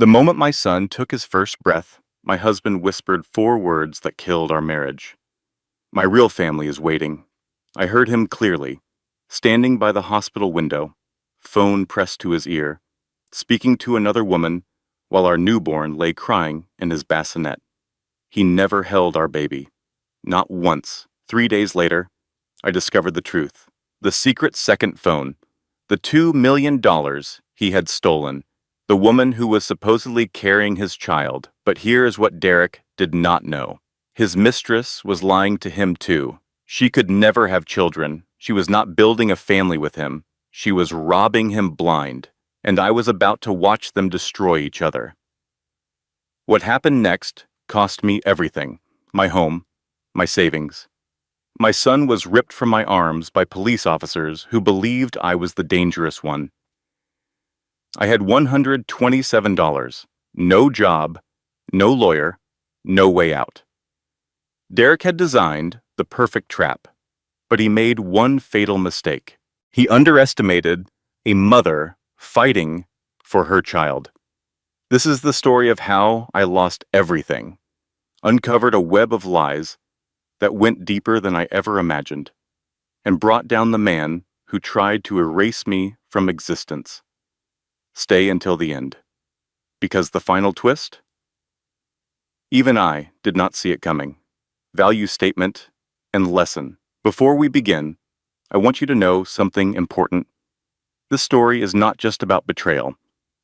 The moment my son took his first breath, my husband whispered 4 words that killed our marriage. My real family is waiting. I heard him clearly, standing by the hospital window, phone pressed to his ear, speaking to another woman while our newborn lay crying in his bassinet. He never held our baby. Not once. 3 days later, I discovered the truth. The secret second phone. The $2 million he had stolen. The woman who was supposedly carrying his child. But here is what Derek did not know. His mistress was lying to him too. She could never have children. She was not building a family with him. She was robbing him blind. And I was about to watch them destroy each other. What happened next cost me everything. My home, my savings. My son was ripped from my arms by police officers who believed I was the dangerous one. I had $127, no job, no lawyer, no way out. Derek had designed the perfect trap, but he made one fatal mistake. He underestimated a mother fighting for her child. This is the story of how I lost everything, uncovered a web of lies that went deeper than I ever imagined, and brought down the man who tried to erase me from existence. Stay until the end. Because the final twist? Even I did not see it coming. Value statement and lesson. Before we begin, I want you to know something important. This story is not just about betrayal.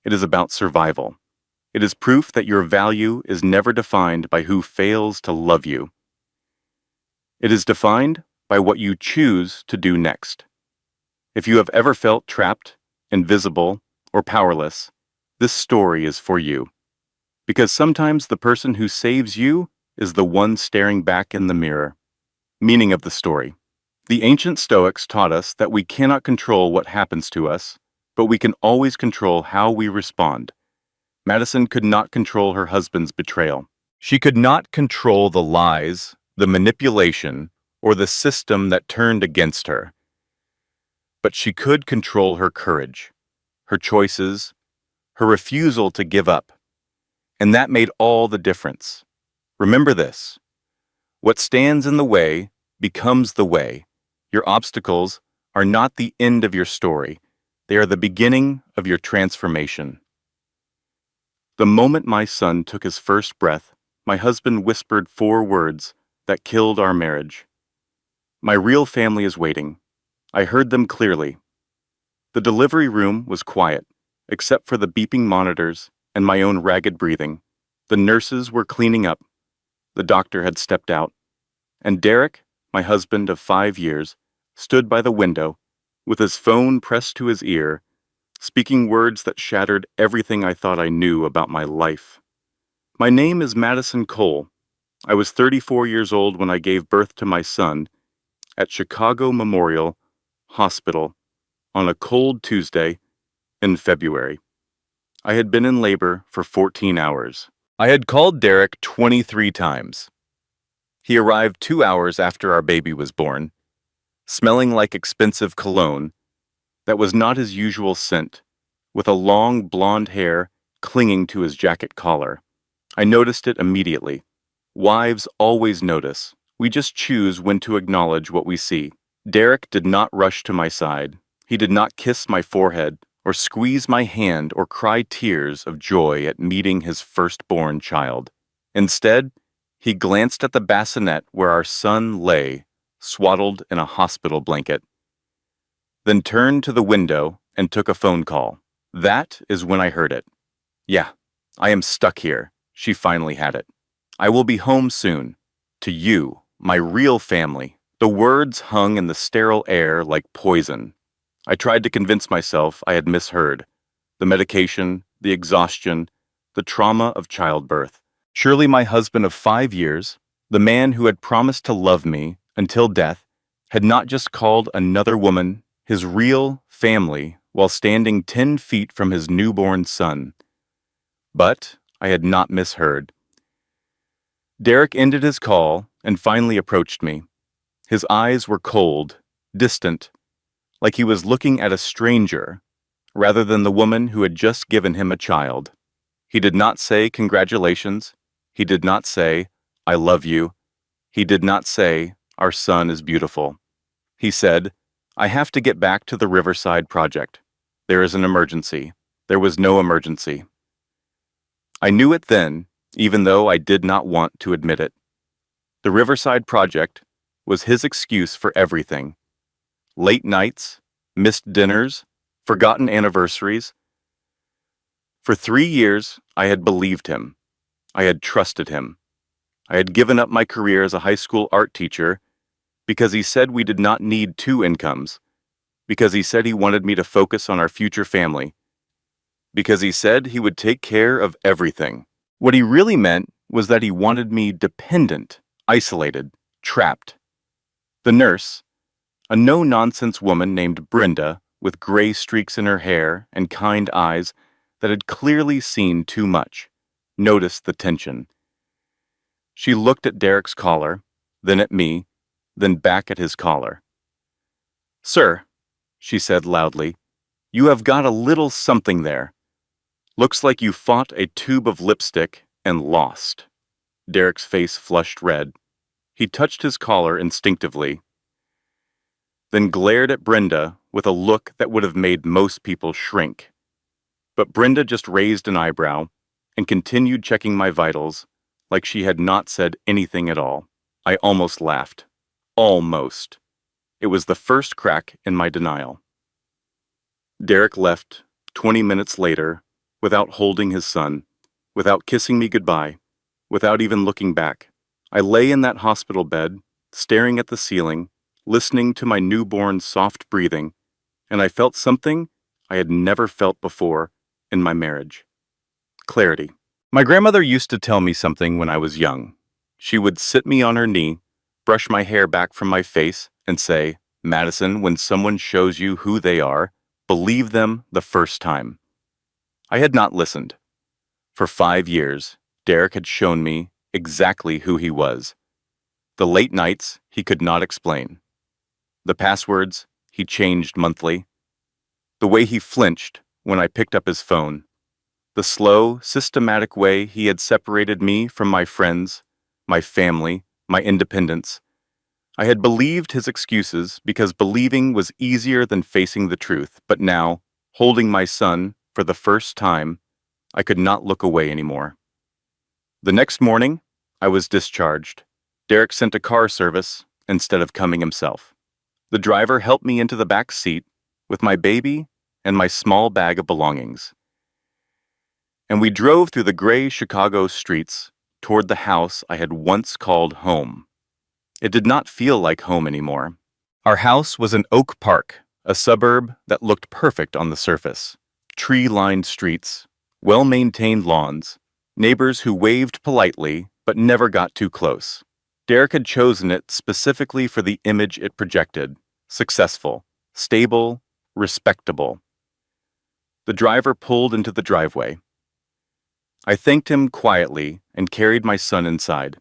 It is about survival. It is proof that your value is never defined by who fails to love you. It is defined by what you choose to do next. If you have ever felt trapped, invisible, or powerless, this story is for you. Because sometimes the person who saves you is the one staring back in the mirror. Meaning of the story. The ancient Stoics taught us that we cannot control what happens to us, but we can always control how we respond. Madison could not control her husband's betrayal. She could not control the lies, the manipulation, or the system that turned against her. But she could control her courage, her choices, her refusal to give up. And that made all the difference. Remember this. What stands in the way becomes the way. Your obstacles are not the end of your story. They are the beginning of your transformation. The moment my son took his first breath, my husband whispered 4 words that killed our marriage. My real family is waiting. I heard them clearly. The delivery room was quiet, except for the beeping monitors and my own ragged breathing. The nurses were cleaning up. The doctor had stepped out. And Derek, my husband of 5 years, stood by the window, with his phone pressed to his ear, speaking words that shattered everything I thought I knew about my life. My name is Madison Cole. I was 34 years old when I gave birth to my son at Chicago Memorial Hospital on a cold Tuesday in February. I had been in labor for 14 hours. I had called Derek 23 times. He arrived 2 hours after our baby was born, smelling like expensive cologne that was not his usual scent, with a long blonde hair clinging to his jacket collar. I noticed it immediately. Wives always notice. We just choose when to acknowledge what we see. Derek did not rush to my side. He did not kiss my forehead or squeeze my hand or cry tears of joy at meeting his firstborn child. Instead, he glanced at the bassinet where our son lay, swaddled in a hospital blanket, then turned to the window and took a phone call. That is when I heard it. Yeah, I am stuck here. She finally had it. I will be home soon. To you, my real family. The words hung in the sterile air like poison. I tried to convince myself I had misheard. The medication, the exhaustion, the trauma of childbirth. Surely my husband of 5 years, the man who had promised to love me until death, had not just called another woman his real family while standing 10 feet from his newborn son. But I had not misheard. Derek ended his call and finally approached me. His eyes were cold, distant, like he was looking at a stranger rather than the woman who had just given him a child. He did not say congratulations. He did not say, I love you. He did not say, our son is beautiful. He said, I have to get back to the Riverside project. There is an emergency. There was no emergency. I knew it then, even though I did not want to admit it. The Riverside project was his excuse for everything. Late nights, missed dinners, forgotten anniversaries. For 3 years, I had believed him. I had trusted him. I had given up my career as a high school art teacher because he said we did not need two incomes, because he said he wanted me to focus on our future family, because he said he would take care of everything. What he really meant was that he wanted me dependent, isolated, trapped. The nurse, a no-nonsense woman named Brenda with gray streaks in her hair and kind eyes that had clearly seen too much, noticed the tension. She looked at Derek's collar, then at me, then back at his collar. Sir, she said loudly, you have got a little something there. Looks like you fought a tube of lipstick and lost. Derek's face flushed red. He touched his collar instinctively, then glared at Brenda with a look that would have made most people shrink. But Brenda just raised an eyebrow and continued checking my vitals like she had not said anything at all. I almost laughed. Almost. It was the first crack in my denial. Derek left 20 minutes later without holding his son, without kissing me goodbye, without even looking back. I lay in that hospital bed, staring at the ceiling, listening to my newborn's soft breathing, and I felt something I had never felt before in my marriage. Clarity. My grandmother used to tell me something when I was young. She would sit me on her knee, brush my hair back from my face, and say, Madison, when someone shows you who they are, believe them the first time. I had not listened. For 5 years, Derek had shown me exactly who he was. The late nights he could not explain. The passwords he changed monthly. The way he flinched when I picked up his phone. The slow, systematic way he had separated me from my friends, my family, my independence. I had believed his excuses because believing was easier than facing the truth, but now, holding my son for the first time, I could not look away anymore. The next morning, I was discharged. Derek sent a car service instead of coming himself. The driver helped me into the back seat with my baby and my small bag of belongings. And we drove through the gray Chicago streets toward the house I had once called home. It did not feel like home anymore. Our house was in Oak Park, a suburb that looked perfect on the surface. Tree-lined streets, well-maintained lawns, neighbors who waved politely but never got too close. Derek had chosen it specifically for the image it projected: successful, stable, respectable. The driver pulled into the driveway. I thanked him quietly and carried my son inside.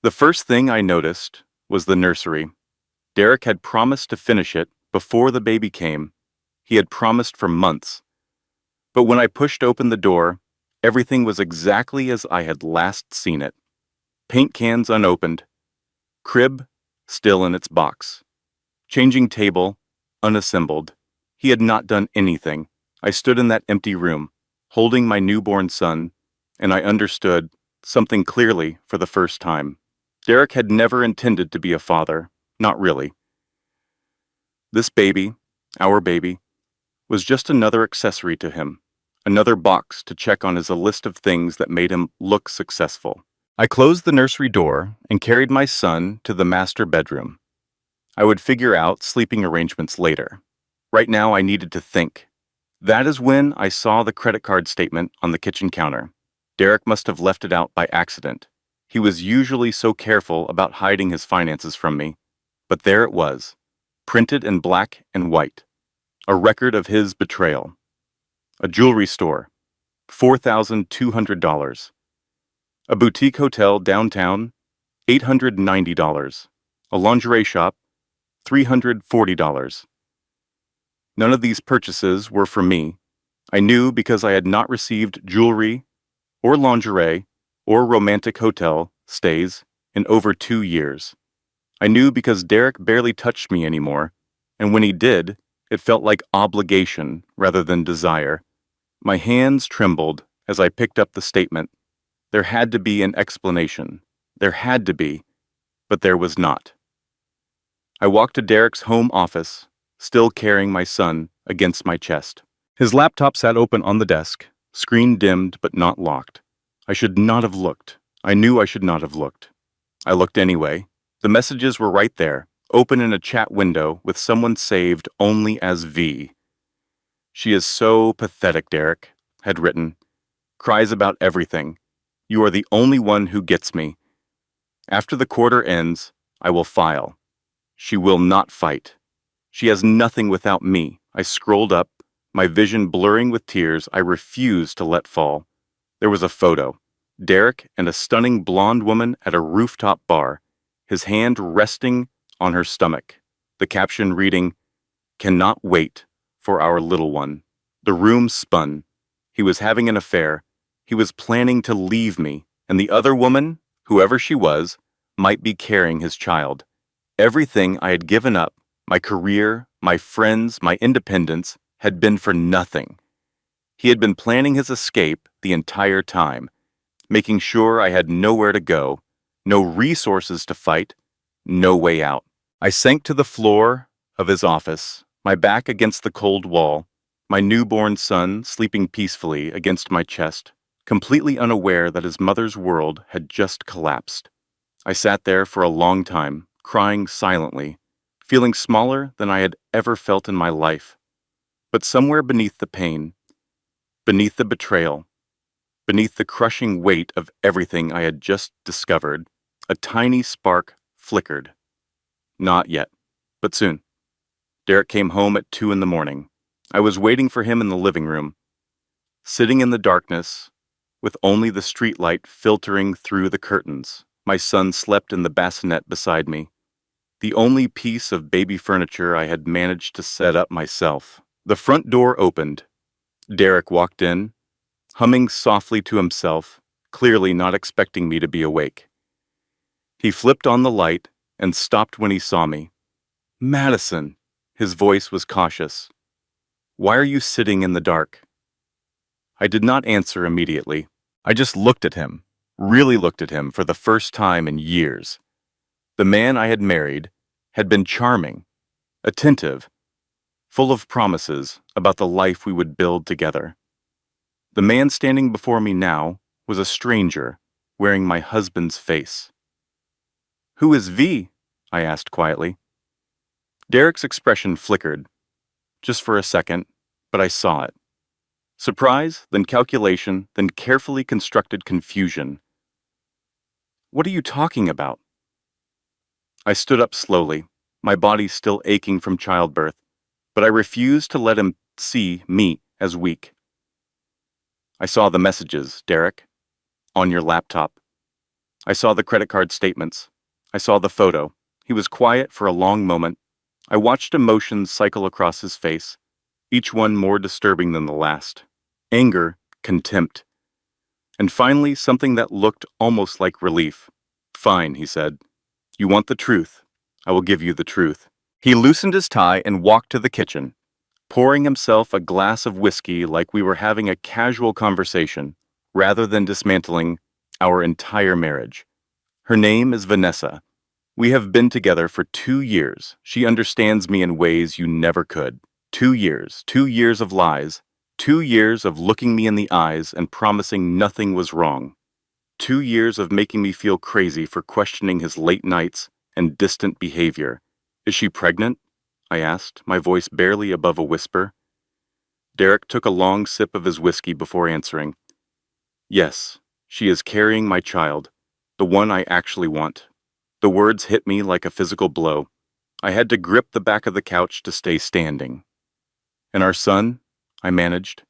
The first thing I noticed was the nursery. Derek had promised to finish it before the baby came. He had promised for months. But when I pushed open the door, everything was exactly as I had last seen it. Paint cans unopened. Crib still in its box. Changing table unassembled. He had not done anything. I stood in that empty room, holding my newborn son, and I understood something clearly for the first time. Derek had never intended to be a father, not really. This baby, our baby, was just another accessory to him, another box to check on his list of things that made him look successful. I closed the nursery door and carried my son to the master bedroom. I would figure out sleeping arrangements later. Right now I needed to think. That is when I saw the credit card statement on the kitchen counter. Derek must have left it out by accident. He was usually so careful about hiding his finances from me. But there it was, printed in black and white. A record of his betrayal. A jewelry store, $4,200. A boutique hotel downtown, $890. A lingerie shop, $340. None of these purchases were for me. I knew because I had not received jewelry or lingerie, or romantic hotel stays in over 2 years. I knew because Derek barely touched me anymore, and when he did, it felt like obligation rather than desire. My hands trembled as I picked up the statement. There had to be an explanation. There had to be, but there was not. I walked to Derek's home office, still carrying my son against my chest. His laptop sat open on the desk, screen dimmed but not locked. I should not have looked. I knew I should not have looked. I looked anyway. The messages were right there, open in a chat window with someone saved only as V. She is so pathetic, Derek, had written. Cries about everything. You are the only one who gets me. After the quarter ends, I will file. She will not fight. She has nothing without me. I scrolled up, my vision blurring with tears I refused to let fall. There was a photo. Derek and a stunning blonde woman at a rooftop bar, his hand resting on her stomach. The caption reading, "Cannot wait for our little one." The room spun. He was having an affair. He was planning to leave me, and the other woman, whoever she was, might be carrying his child. Everything I had given up, my career, my friends, my independence, had been for nothing. He had been planning his escape the entire time, making sure I had nowhere to go, no resources to fight, no way out. I sank to the floor of his office, my back against the cold wall, my newborn son sleeping peacefully against my chest, completely unaware that his mother's world had just collapsed. I sat there for a long time, crying silently, feeling smaller than I had ever felt in my life. But somewhere beneath the pain, beneath the betrayal, beneath the crushing weight of everything I had just discovered, a tiny spark flickered. Not yet, but soon. Derek came home at 2 in the morning. I was waiting for him in the living room, sitting in the darkness, with only the streetlight filtering through the curtains. My son slept in the bassinet beside me, the only piece of baby furniture I had managed to set up myself. The front door opened. Derek walked in, humming softly to himself, clearly not expecting me to be awake. He flipped on the light and stopped when he saw me. "Madison," his voice was cautious. "Why are you sitting in the dark?" I did not answer immediately. I just looked at him, really looked at him for the first time in years. The man I had married had been charming, attentive, full of promises about the life we would build together. The man standing before me now was a stranger, wearing my husband's face. "Who is V?" I asked quietly. Derek's expression flickered, just for a second, but I saw it. Surprise, then calculation, then carefully constructed confusion. "What are you talking about?" I stood up slowly, my body still aching from childbirth, but I refused to let him see me as weak. "I saw the messages, Derek, on your laptop. I saw the credit card statements. I saw the photo." He was quiet for a long moment. I watched emotions cycle across his face, each one more disturbing than the last. Anger, contempt, and finally something that looked almost like relief. "Fine," he said. "You want the truth. I will give you the truth." He loosened his tie and walked to the kitchen, pouring himself a glass of whiskey like we were having a casual conversation, rather than dismantling our entire marriage. "Her name is Vanessa. We have been together for 2 years. She understands me in ways you never could. 2 years, 2 years of lies, 2 years of looking me in the eyes and promising nothing was wrong. 2 years of making me feel crazy for questioning his late nights and distant behavior. Is she pregnant?" I asked, my voice barely above a whisper. Derek took a long sip of his whiskey before answering. "Yes, she is carrying my child, the one I actually want." The words hit me like a physical blow. I had to grip the back of the couch to stay standing. "And our son?" I managed.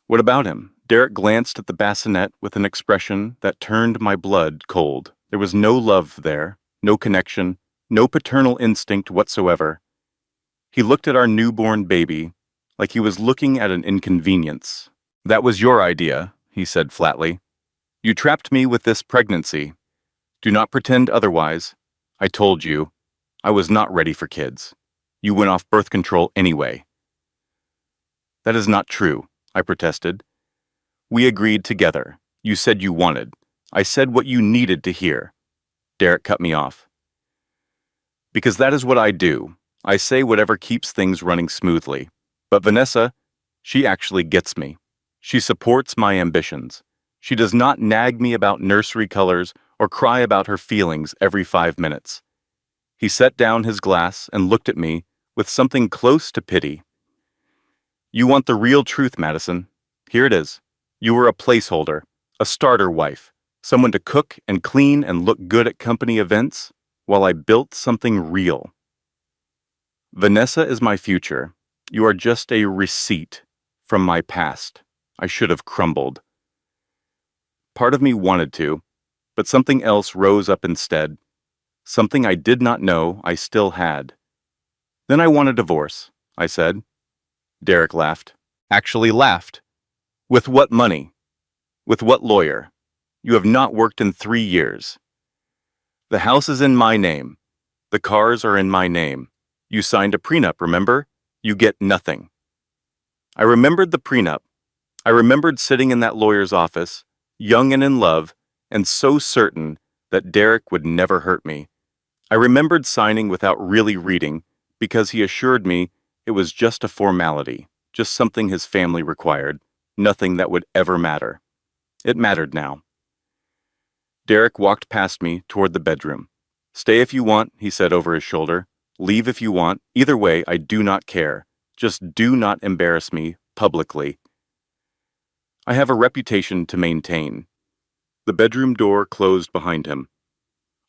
"What about him?" Derek glanced at the bassinet with an expression that turned my blood cold. There was no love there, no connection, no paternal instinct whatsoever. He looked at our newborn baby like he was looking at an inconvenience. "That was your idea," he said flatly. You trapped me with this pregnancy. Do not pretend otherwise. I told you. I was not ready for kids. You went off birth control anyway. That is not true, I protested. We agreed together. You said you wanted. I said what you needed to hear. Derek cut me off. Because that is what I do. I say whatever keeps things running smoothly. But Vanessa, she actually gets me. She supports my ambitions. She does not nag me about nursery colors or cry about her feelings every 5 minutes. He set down his glass and looked at me with something close to pity. You want the real truth, Madison. Here it is. You were a placeholder, a starter wife, someone to cook and clean and look good at company events while I built something real. Vanessa is my future. You are just a receipt from my past. I should have crumbled. Part of me wanted to, but something else rose up instead. Something I did not know I still had. Then I want a divorce, I said. Derek laughed. Actually laughed. With what money? With what lawyer? You have not worked in 3 years. The house is in my name. The cars are in my name. You signed a prenup, remember? You get nothing. I remembered the prenup. I remembered sitting in that lawyer's office, young and in love, and so certain that Derek would never hurt me. I remembered signing without really reading because he assured me it was just a formality, just something his family required, nothing that would ever matter. It mattered now. Derek walked past me toward the bedroom. Stay if you want, he said over his shoulder. Leave if you want. Either way, I do not care. Just do not embarrass me publicly. I have a reputation to maintain. The bedroom door closed behind him.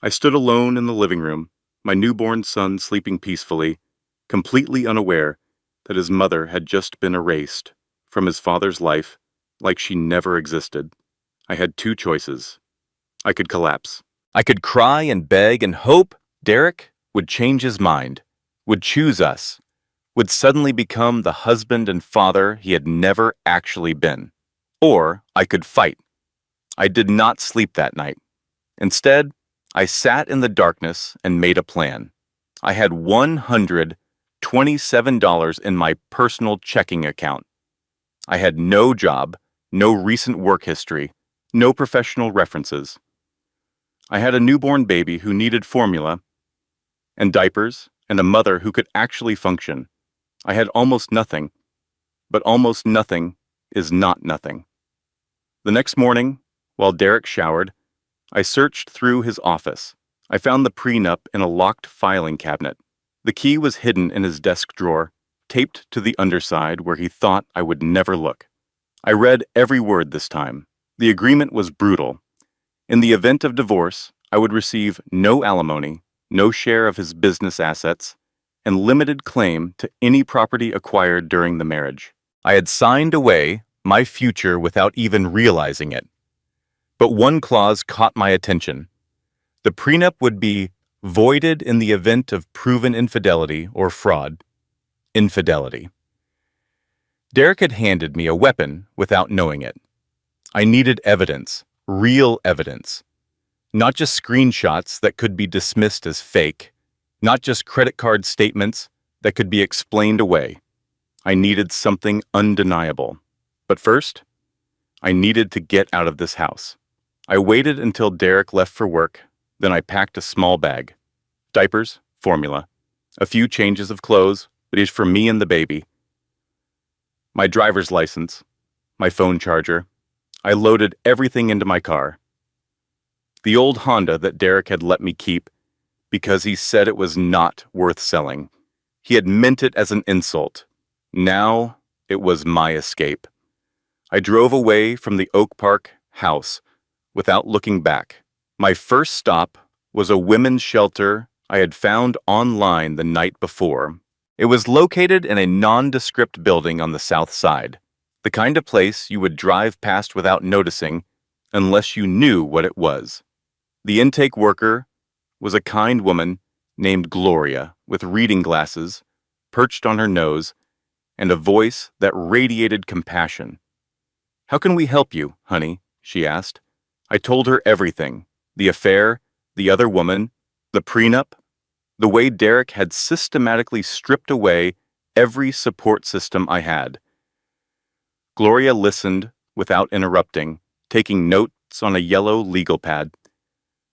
I stood alone in the living room, my newborn son sleeping peacefully, completely unaware that his mother had just been erased from his father's life like she never existed. I had 2 choices. I could collapse. I could cry and beg and hope Derek would change his mind, would choose us, would suddenly become the husband and father he had never actually been. Or I could fight. I did not sleep that night. Instead, I sat in the darkness and made a plan. I had $127 in my personal checking account. I had no job, no recent work history, no professional references. I had a newborn baby who needed formula and diapers and a mother who could actually function. I had almost nothing, but almost nothing is not nothing. The next morning, while Derek showered, I searched through his office. I found the prenup in a locked filing cabinet. The key was hidden in his desk drawer, taped to the underside where he thought I would never look. I read every word this time. The agreement was brutal. In the event of divorce, I would receive no alimony, no share of his business assets, and limited claim to any property acquired during the marriage. I had signed away my future without even realizing it. But one clause caught my attention. The prenup would be voided in the event of proven infidelity or fraud. Infidelity. Derek had handed me a weapon without knowing it. I needed evidence, real evidence. Not just screenshots that could be dismissed as fake. Not just credit card statements that could be explained away. I needed something undeniable. But first, I needed to get out of this house. I waited until Derek left for work, then I packed a small bag. Diapers, formula. A few changes of clothes, but each for me and the baby. My driver's license. My phone charger. I loaded everything into my car. The old Honda that Derek had let me keep because he said it was not worth selling. He had meant it as an insult. Now it was my escape. I drove away from the Oak Park house without looking back. My first stop was a women's shelter I had found online the night before. It was located in a nondescript building on the south side, the kind of place you would drive past without noticing unless you knew what it was. The intake worker was a kind woman named Gloria with reading glasses perched on her nose and a voice that radiated compassion. "How can we help you, honey?" she asked. I told her everything: the affair, the other woman, the prenup, the way Derek had systematically stripped away every support system I had. Gloria listened without interrupting, taking notes on a yellow legal pad.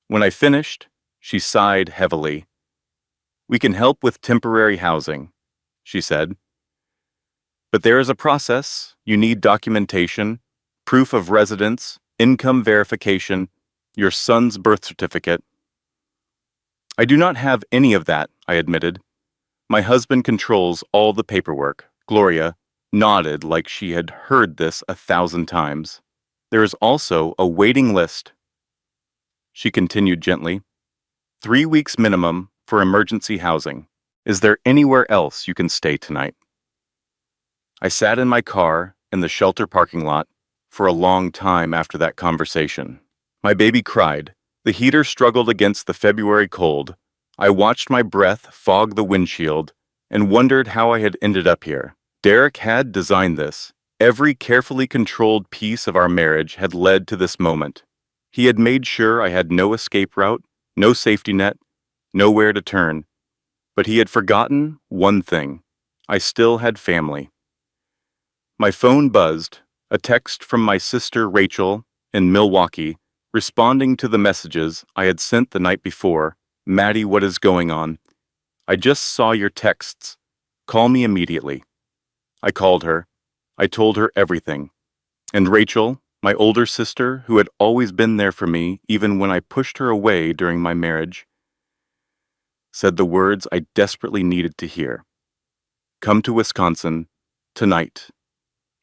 When I finished, she sighed heavily. "We can help with temporary housing," she said. "But there is a process. You need documentation, proof of residence, income verification, your son's birth certificate." "I do not have any of that," I admitted. "My husband controls all the paperwork." Gloria nodded like she had heard this 1,000 times. "There is also a waiting list," she continued gently. 3 weeks minimum for emergency housing. Is there anywhere else you can stay tonight?" I sat in my car in the shelter parking lot for a long time after that conversation. My baby cried. The heater struggled against the February cold. I watched my breath fog the windshield and wondered how I had ended up here. Derek had designed this. Every carefully controlled piece of our marriage had led to this moment. He had made sure I had no escape route, no safety net, nowhere to turn. But he had forgotten one thing. I still had family. My phone buzzed, a text from my sister Rachel in Milwaukee, responding to the messages I had sent the night before. "Maddie, what is going on? I just saw your texts. Call me immediately." I called her. I told her everything. And Rachel, my older sister, who had always been there for me even when I pushed her away during my marriage, said the words I desperately needed to hear. "Come to Wisconsin tonight.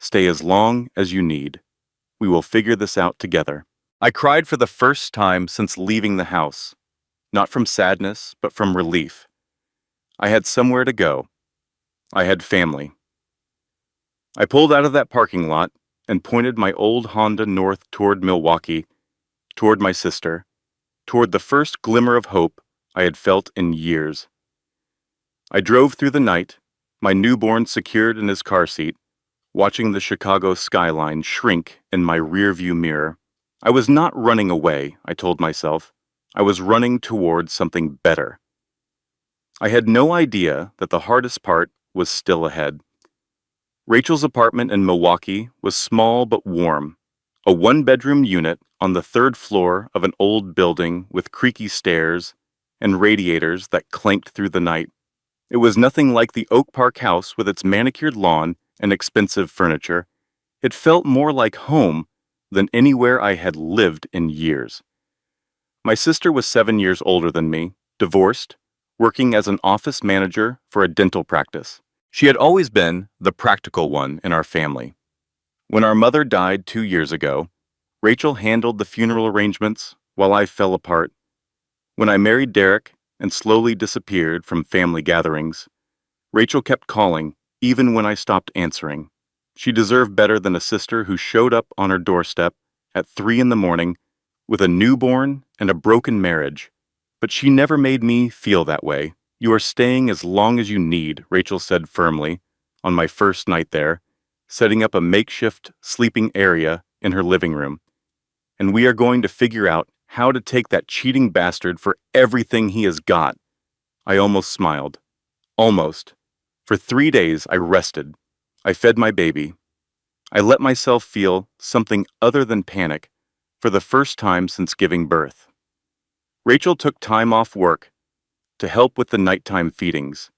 Stay as long as you need. We will figure this out together." I cried for the first time since leaving the house, not from sadness, but from relief. I had somewhere to go. I had family. I pulled out of that parking lot and pointed my old Honda north toward Milwaukee, toward my sister, toward the first glimmer of hope I had felt in years. I drove through the night, my newborn secured in his car seat, watching the Chicago skyline shrink in my rearview mirror. I was not running away, I told myself. I was running toward something better. I had no idea that the hardest part was still ahead. Rachel's apartment in Milwaukee was small but warm, a one-bedroom unit on the third floor of an old building with creaky stairs and radiators that clanked through the night. It was nothing like the Oak Park house with its manicured lawn and expensive furniture. It felt more like home than anywhere I had lived in years. My sister was 7 years older than me, divorced, working as an office manager for a dental practice. She had always been the practical one in our family. When our mother died 2 years ago, Rachel handled the funeral arrangements while I fell apart. When I married Derek and slowly disappeared from family gatherings, Rachel kept calling, even when I stopped answering. She deserved better than a sister who showed up on her doorstep at 3 in the morning with a newborn and a broken marriage. But she never made me feel that way. "You are staying as long as you need," Rachel said firmly on my first night there, setting up a makeshift sleeping area in her living room. "And we are going to figure out how to take that cheating bastard for everything he has got." I almost smiled. Almost. For 3 days I rested. I fed my baby. I let myself feel something other than panic for the first time since giving birth. Rachel took time off work to help with the nighttime feedings.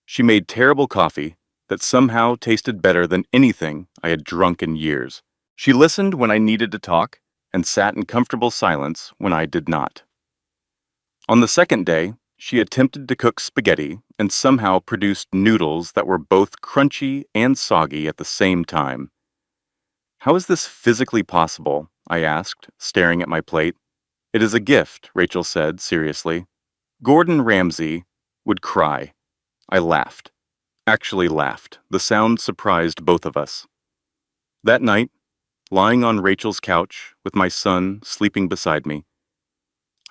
She made terrible coffee that somehow tasted better than anything I had drunk in years. She listened when I needed to talk and sat in comfortable silence when I did not. On the second day, she attempted to cook spaghetti and somehow produced noodles that were both crunchy and soggy at the same time. "How is this physically possible?" I asked, staring at my plate. "It is a gift," Rachel said seriously. "Gordon Ramsay would cry." I laughed. Actually laughed. The sound surprised both of us. That night, lying on Rachel's couch with my son sleeping beside me,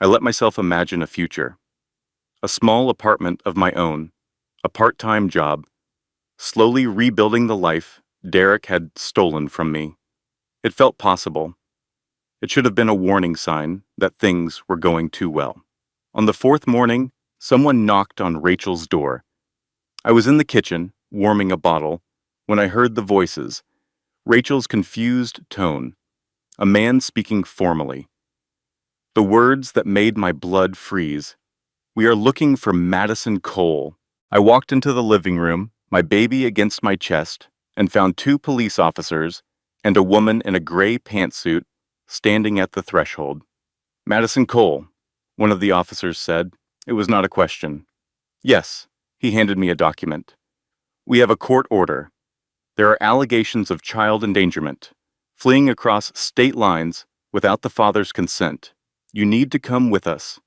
I let myself imagine a future. A small apartment of my own, a part-time job, slowly rebuilding the life Derek had stolen from me. It felt possible. It should have been a warning sign that things were going too well. On the fourth morning, someone knocked on Rachel's door. I was in the kitchen, warming a bottle, when I heard the voices, Rachel's confused tone, a man speaking formally. The words that made my blood freeze. "We are looking for Madison Cole." I walked into the living room, my baby against my chest, and found two police officers and a woman in a gray pantsuit standing at the threshold. "Madison Cole," one of the officers said. It was not a question. "Yes," he handed me a document. "We have a court order. There are allegations of child endangerment, fleeing across state lines without the father's consent. You need to come with us."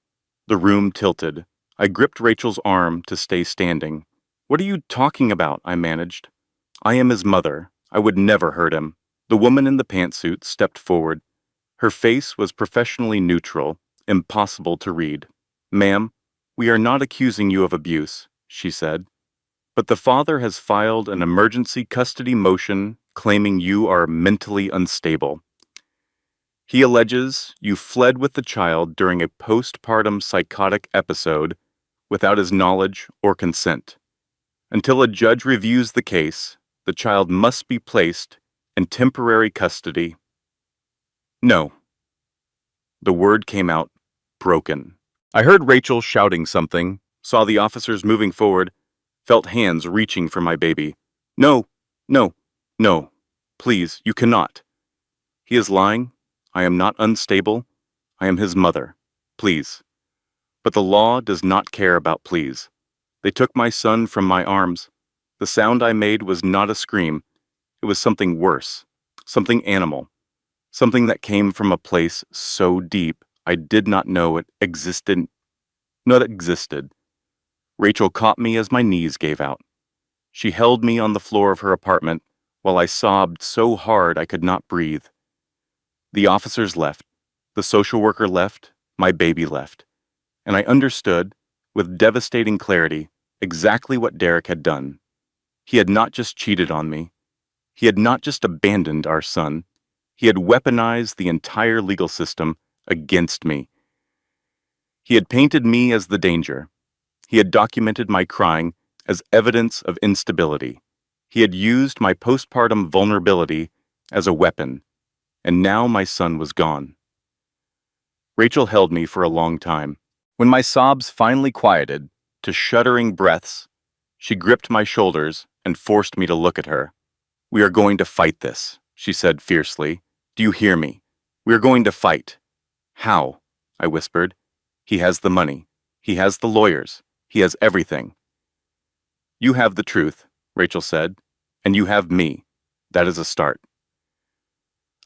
The room tilted. I gripped Rachel's arm to stay standing. "What are you talking about?" I managed. "I am his mother. I would never hurt him." The woman in the pantsuit stepped forward. Her face was professionally neutral, impossible to read. "Ma'am, we are not accusing you of abuse," she said. "But the father has filed an emergency custody motion claiming you are mentally unstable. He alleges you fled with the child during a postpartum psychotic episode without his knowledge or consent. Until a judge reviews the case, the child must be placed in temporary custody." "No." The word came out broken. I heard Rachel shouting something, saw the officers moving forward, felt hands reaching for my baby. "No, no, no. Please, you cannot. He is lying. I am not unstable. I am his mother. Please." But the law does not care about pleas. They took my son from my arms. The sound I made was not a scream. It was something worse, something animal, something that came from a place so deep I did not know it existed. Not existed. Rachel caught me as my knees gave out. She held me on the floor of her apartment while I sobbed so hard I could not breathe. The officers left. The social worker left. My baby left. And I understood, with devastating clarity, exactly what Derek had done. He had not just cheated on me. He had not just abandoned our son. He had weaponized the entire legal system against me. He had painted me as the danger. He had documented my crying as evidence of instability. He had used my postpartum vulnerability as a weapon. And now my son was gone. Rachel held me for a long time. When my sobs finally quieted to shuddering breaths, she gripped my shoulders and forced me to look at her. "We are going to fight this," she said fiercely. "Do you hear me? We are going to fight." "How?" I whispered. "He has the money. He has the lawyers. He has everything." "You have the truth," Rachel said, "and you have me. That is a start."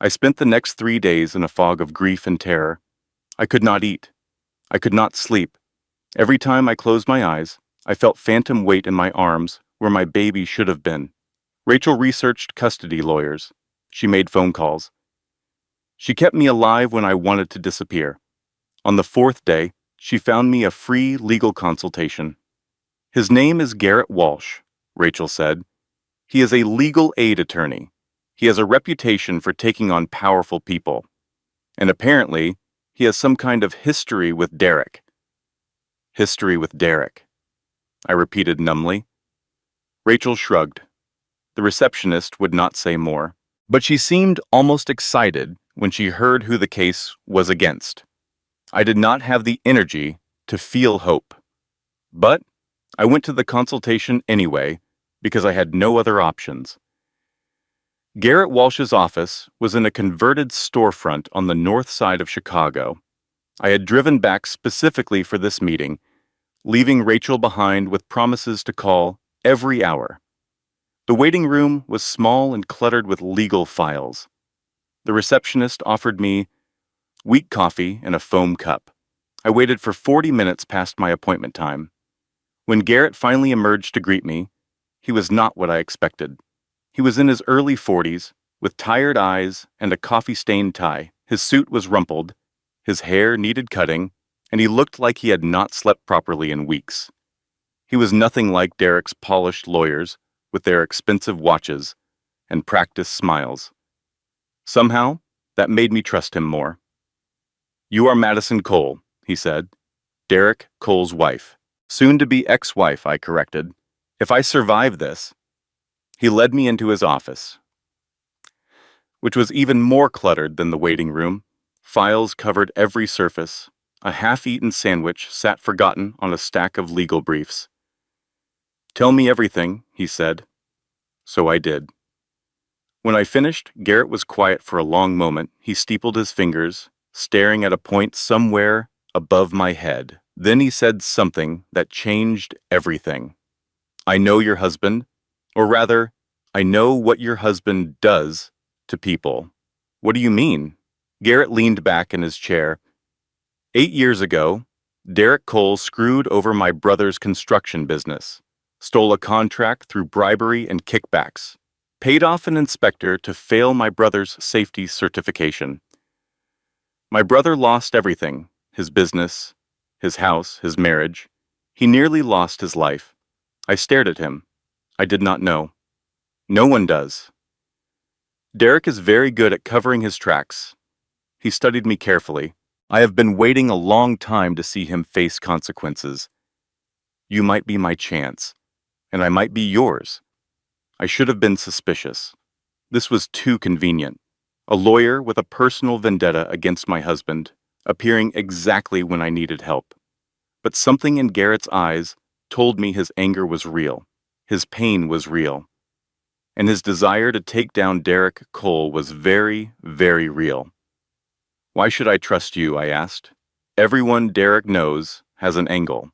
I spent the next 3 days in a fog of grief and terror. I could not eat. I could not sleep. Every time I closed my eyes, I felt phantom weight in my arms where my baby should have been. Rachel researched custody lawyers. She made phone calls. She kept me alive when I wanted to disappear. On the fourth day, she found me a free legal consultation. "His name is Garrett Walsh," Rachel said. "He is a legal aid attorney. He has a reputation for taking on powerful people. And apparently, he has some kind of history with Derek." "History with Derek," I repeated numbly. Rachel shrugged. The receptionist would not say more, but she seemed almost excited when she heard who the case was against. I did not have the energy to feel hope. But I went to the consultation anyway because I had no other options. Garrett Walsh's office was in a converted storefront on the north side of Chicago. I had driven back specifically for this meeting, leaving Rachel behind with promises to call every hour. The waiting room was small and cluttered with legal files. The receptionist offered me weak coffee in a foam cup. I waited for 40 minutes past my appointment time. When Garrett finally emerged to greet me, he was not what I expected. He was in his early 40s, with tired eyes and a coffee-stained tie. His suit was rumpled, his hair needed cutting, and he looked like he had not slept properly in weeks. He was nothing like Derek's polished lawyers, with their expensive watches and practiced smiles. Somehow, That made me trust him more. "You are Madison Cole," he said. "Derek Cole's wife." "Soon-to-be ex-wife," I corrected. "If I survive this..." He led me into his office, which was even more cluttered than the waiting room. Files covered every surface. A half-eaten sandwich sat forgotten on a stack of legal briefs. "Tell me everything," he said. So I did. When I finished, Garrett was quiet for a long moment. He steepled his fingers, staring at a point somewhere above my head. Then he said something that changed everything. "I know your husband, or rather, I know what your husband does to people." "What do you mean?" Garrett leaned back in his chair. 8 years ago, Derek Cole screwed over my brother's construction business, stole a contract through bribery and kickbacks, paid off an inspector to fail my brother's safety certification. My brother lost everything: his business, his house, his marriage. He nearly lost his life. I stared at him. I did not know. No one does. Derek is very good at covering his tracks. He studied me carefully. I have been waiting a long time to see him face consequences. You might be my chance, and I might be yours. I should have been suspicious. This was too convenient. A lawyer with a personal vendetta against my husband, appearing exactly when I needed help. But something in Garrett's eyes told me his anger was real, his pain was real, and his desire to take down Derek Cole was very, very real. "Why should I trust you?" I asked. "Everyone Derek knows has an angle."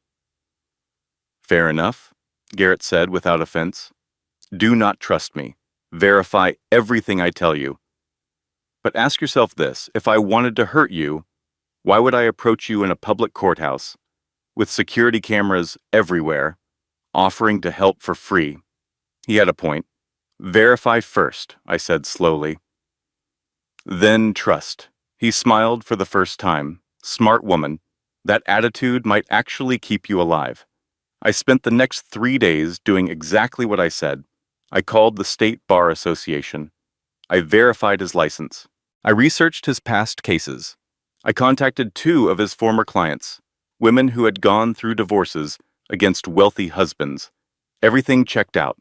"Fair enough," Garrett said without offense. "Do not trust me. Verify everything I tell you. But ask yourself this: if I wanted to hurt you, why would I approach you in a public courthouse, with security cameras everywhere, offering to help for free?" He had a point. "Verify first," I said slowly. "Then trust." He smiled for the first time. "Smart woman. That attitude might actually keep you alive." I spent the next 3 days doing exactly what I said. I called the State Bar Association. I verified his license. I researched his past cases. I contacted 2 of his former clients, women who had gone through divorces against wealthy husbands. Everything checked out.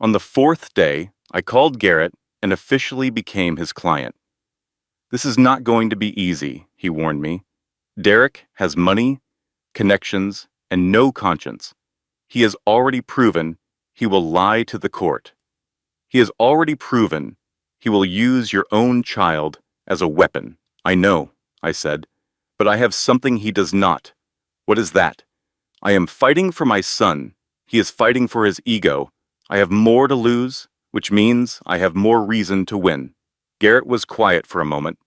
On the 4th day, I called Garrett and officially became his client. "This is not going to be easy," he warned me. "Derek has money, connections, and no conscience. He has already proven he will lie to the court. He has already proven he will use your own child as a weapon." "I know," I said, "but I have something he does not." "What is that?" "I am fighting for my son. He is fighting for his ego. I have more to lose, which means I have more reason to win." Garrett was quiet for a moment.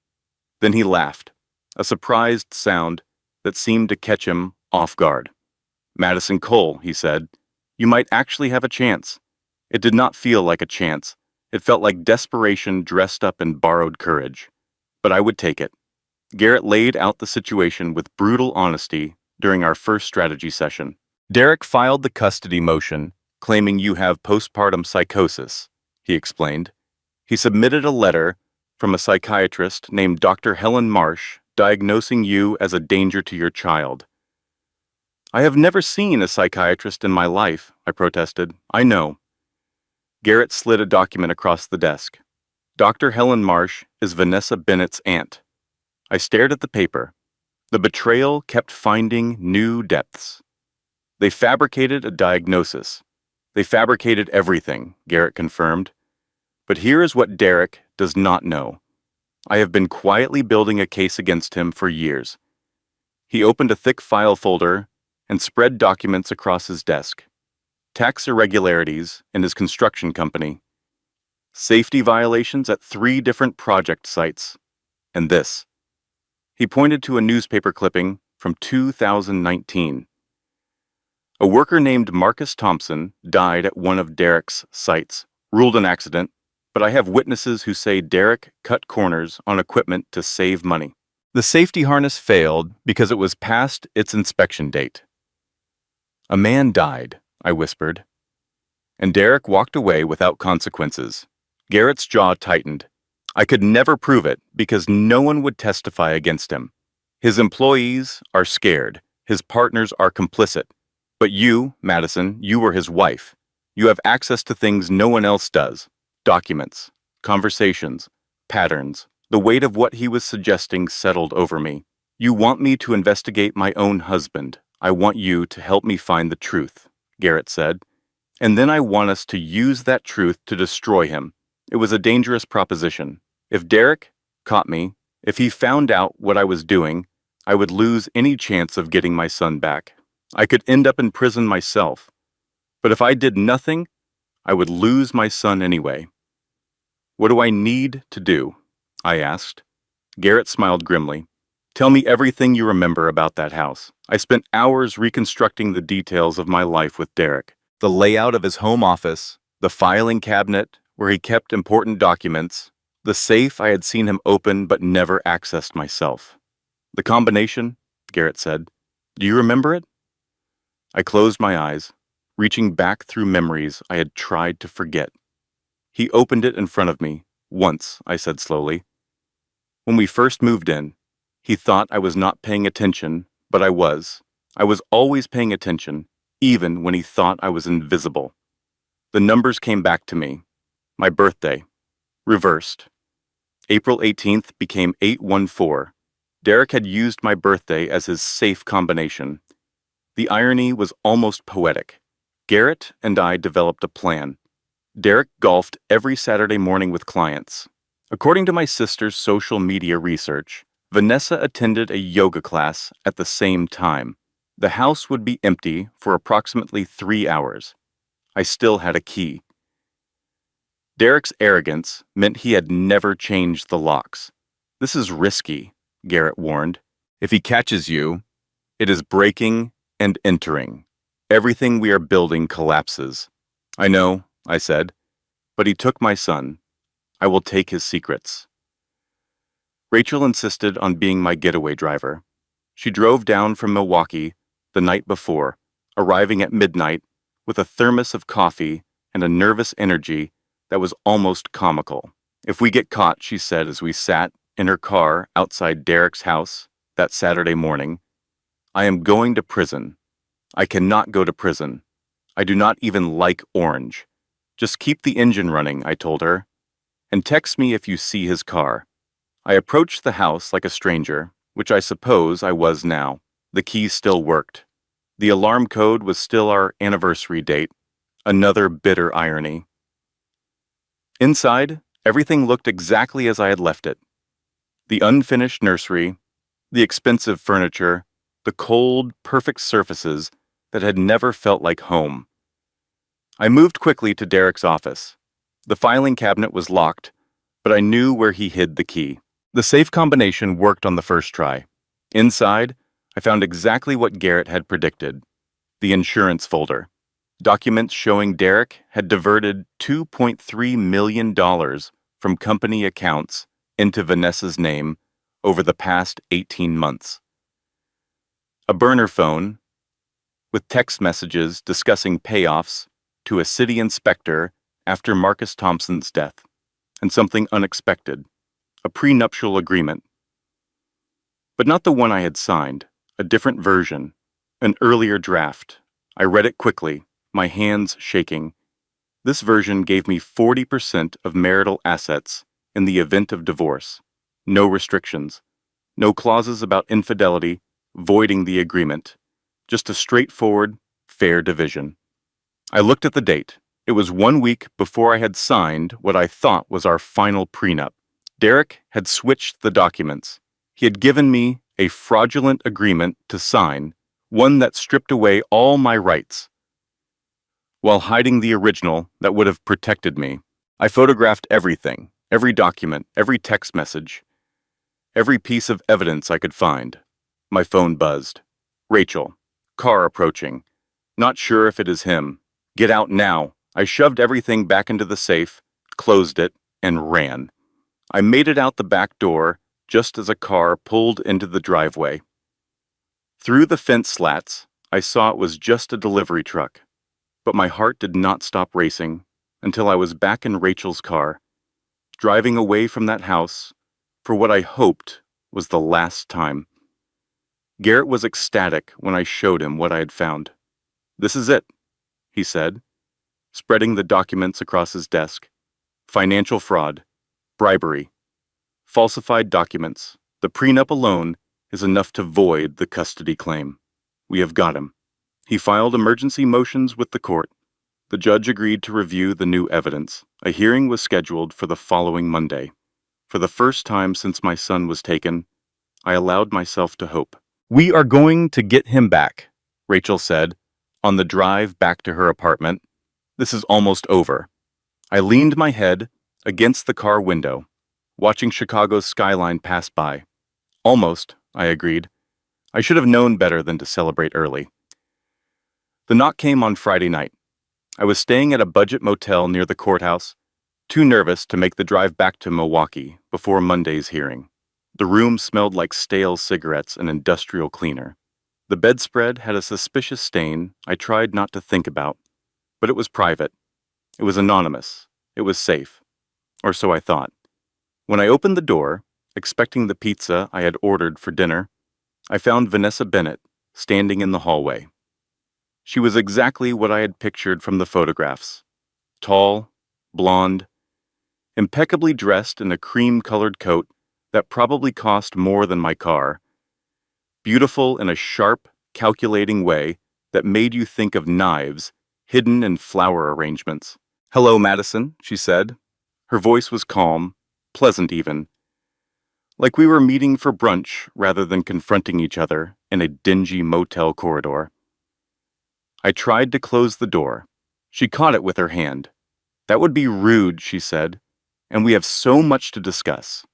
Then he laughed, a surprised sound that seemed to catch him off guard. "Madison Cole," he said, "you might actually have a chance." It did not feel like a chance. It felt like desperation dressed up in borrowed courage. But I would take it. Garrett laid out the situation with brutal honesty during our first strategy session. "Derek filed the custody motion, claiming you have postpartum psychosis," he explained. "He submitted a letter from a psychiatrist named Dr. Helen Marsh diagnosing you as a danger to your child." "I have never seen a psychiatrist in my life," I protested. "I know." Garrett slid a document across the desk. "Dr. Helen Marsh is Vanessa Bennett's aunt." I stared at the paper. The betrayal kept finding new depths. "They fabricated a diagnosis. They fabricated everything," Garrett confirmed. "But here is what Derek does not know. I have been quietly building a case against him for years." He opened a thick file folder and spread documents across his desk. Tax irregularities in his construction company, safety violations at 3 different project sites, and this. He pointed to a newspaper clipping from 2019. "A worker named Marcus Thompson died at one of Derek's sites, ruled an accident, but I have witnesses who say Derek cut corners on equipment to save money. The safety harness failed because it was past its inspection date." "A man died," I whispered. "And Derek walked away without consequences." Garrett's jaw tightened. I could never prove it because no one would testify against him. His employees are scared. His partners are complicit. But you, Madison, you were his wife. You have access to things no one else does. Documents, conversations, patterns. The weight of what he was suggesting settled over me. You want me to investigate my own husband. I want you to help me find the truth, Garrett said. And then I want us to use that truth to destroy him. It was a dangerous proposition. If Derek caught me, if he found out what I was doing, I would lose any chance of getting my son back. I could end up in prison myself. But if I did nothing, I would lose my son anyway. What do I need to do? I asked. Garrett smiled grimly. Tell me everything you remember about that house. I spent hours reconstructing the details of my life with Derek. The layout of his home office, the filing cabinet where he kept important documents, the safe I had seen him open but never accessed myself. The combination, Garrett said. Do you remember it? I closed my eyes, reaching back through memories I had tried to forget. He opened it in front of me. Once, I said slowly. When we first moved in, he thought I was not paying attention, but I was. I was always paying attention, even when he thought I was invisible. The numbers came back to me. My birthday. Reversed. April 18th became 814. Derek had used my birthday as his safe combination. The irony was almost poetic. Garrett and I developed a plan. Derek golfed every Saturday morning with clients. According to my sister's social media research, Vanessa attended a yoga class at the same time. The house would be empty for approximately 3 hours. I still had a key. Derek's arrogance meant he had never changed the locks. This is risky, Garrett warned. If he catches you, it is breaking and entering. Everything we are building collapses. I know, I said, but he took my son. I will take his secrets. Rachel insisted on being my getaway driver. She drove down from Milwaukee the night before, arriving at midnight with a thermos of coffee and a nervous energy that was almost comical. If we get caught, she said as we sat in her car outside Derek's house that Saturday morning, I am going to prison. I cannot go to prison. I do not even like orange. Just keep the engine running, I told her, and text me if you see his car. I approached the house like a stranger, which I suppose I was now. The keys still worked. The alarm code was still our anniversary date. Another bitter irony. Inside, everything looked exactly as I had left it. The unfinished nursery, the expensive furniture, the cold, perfect surfaces that had never felt like home. I moved quickly to Derek's office. The filing cabinet was locked, but I knew where he hid the key. The safe combination worked on the first try. Inside, I found exactly what Garrett had predicted. The insurance folder. Documents showing Derek had diverted $2.3 million from company accounts into Vanessa's name over the past 18 months. A burner phone with text messages discussing payoffs to a city inspector after Marcus Thompson's death, and something unexpected, a prenuptial agreement. But not the one I had signed, a different version, an earlier draft. I read it quickly, my hands shaking. This version gave me 40% of marital assets in the event of divorce. No restrictions, no clauses about infidelity, voiding the agreement. Just a straightforward, fair division. I looked at the date. It was 1 week before I had signed what I thought was our final prenup. Derek had switched the documents. He had given me a fraudulent agreement to sign, one that stripped away all my rights, while hiding the original that would have protected me. I photographed everything, every document, every text message, every piece of evidence I could find. My phone buzzed. Rachel. Car approaching. Not sure if it is him. Get out now. I shoved everything back into the safe, closed it, and ran. I made it out the back door just as a car pulled into the driveway. Through the fence slats, I saw it was just a delivery truck. But my heart did not stop racing until I was back in Rachel's car. driving away from that house for what I hoped was the last time. Garrett was ecstatic when I showed him what I had found. "This is it," he said, spreading the documents across his desk. "Financial fraud, bribery, falsified documents. The prenup alone is enough to void the custody claim. We have got him." He filed emergency motions with the court. The judge agreed to review the new evidence. A hearing was scheduled for the following Monday. For the first time since my son was taken, I allowed myself to hope. "We are going to get him back," Rachel said, on the drive back to her apartment. "This is almost over." I leaned my head against the car window, watching Chicago's skyline pass by. "Almost," I agreed. I should have known better than to celebrate early. The knock came on Friday night. I was staying at a budget motel near the courthouse, too nervous to make the drive back to Milwaukee before Monday's hearing. The room smelled like stale cigarettes and industrial cleaner. The bedspread had a suspicious stain I tried not to think about, but it was private. It was anonymous. It was safe. Or so I thought. When I opened the door, expecting the pizza I had ordered for dinner, I found Vanessa Bennett standing in the hallway. She was exactly what I had pictured from the photographs. Tall, blonde, impeccably dressed in a cream-colored coat that probably cost more than my car. Beautiful in a sharp, calculating way that made you think of knives hidden in flower arrangements. "Hello, Madison," she said. Her voice was calm, pleasant even, like we were meeting for brunch rather than confronting each other in a dingy motel corridor. I tried to close the door. She caught it with her hand. "That would be rude," she said, "and we have so much to discuss."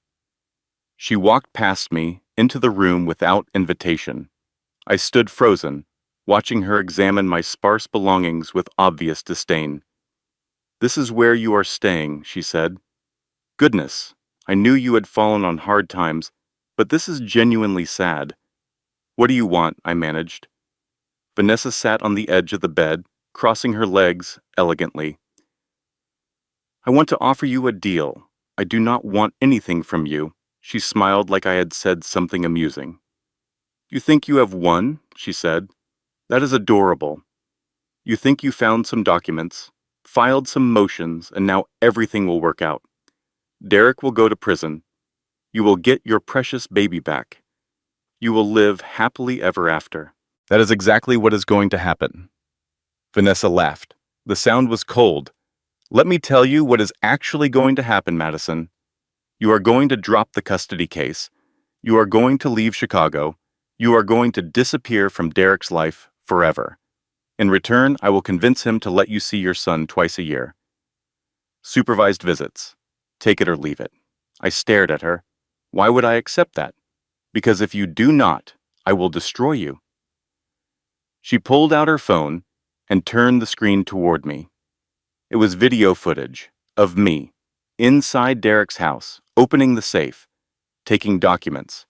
She walked past me into the room without invitation. I stood frozen, watching her examine my sparse belongings with obvious disdain. "This is where you are staying," she said. "Goodness, I knew you had fallen on hard times, but this is genuinely sad." "What do you want?" I managed. Vanessa sat on the edge of the bed, crossing her legs elegantly. "I want to offer you a deal. I do not want anything from you." She smiled like I had said something amusing. "You think you have won?" she said. "That is adorable. You think you found some documents, filed some motions, and now everything will work out. Derek will go to prison. You will get your precious baby back. You will live happily ever after." "That is exactly what is going to happen." Vanessa laughed. The sound was cold. "Let me tell you what is actually going to happen, Madison. You are going to drop the custody case. You are going to leave Chicago. You are going to disappear from Derek's life forever. In return, I will convince him to let you see your son twice a year. Supervised visits. Take it or leave it." I stared at her. "Why would I accept that?" "Because if you do not, I will destroy you." She pulled out her phone and turned the screen toward me. It was video footage of me, inside Derek's house, opening the safe, taking documents,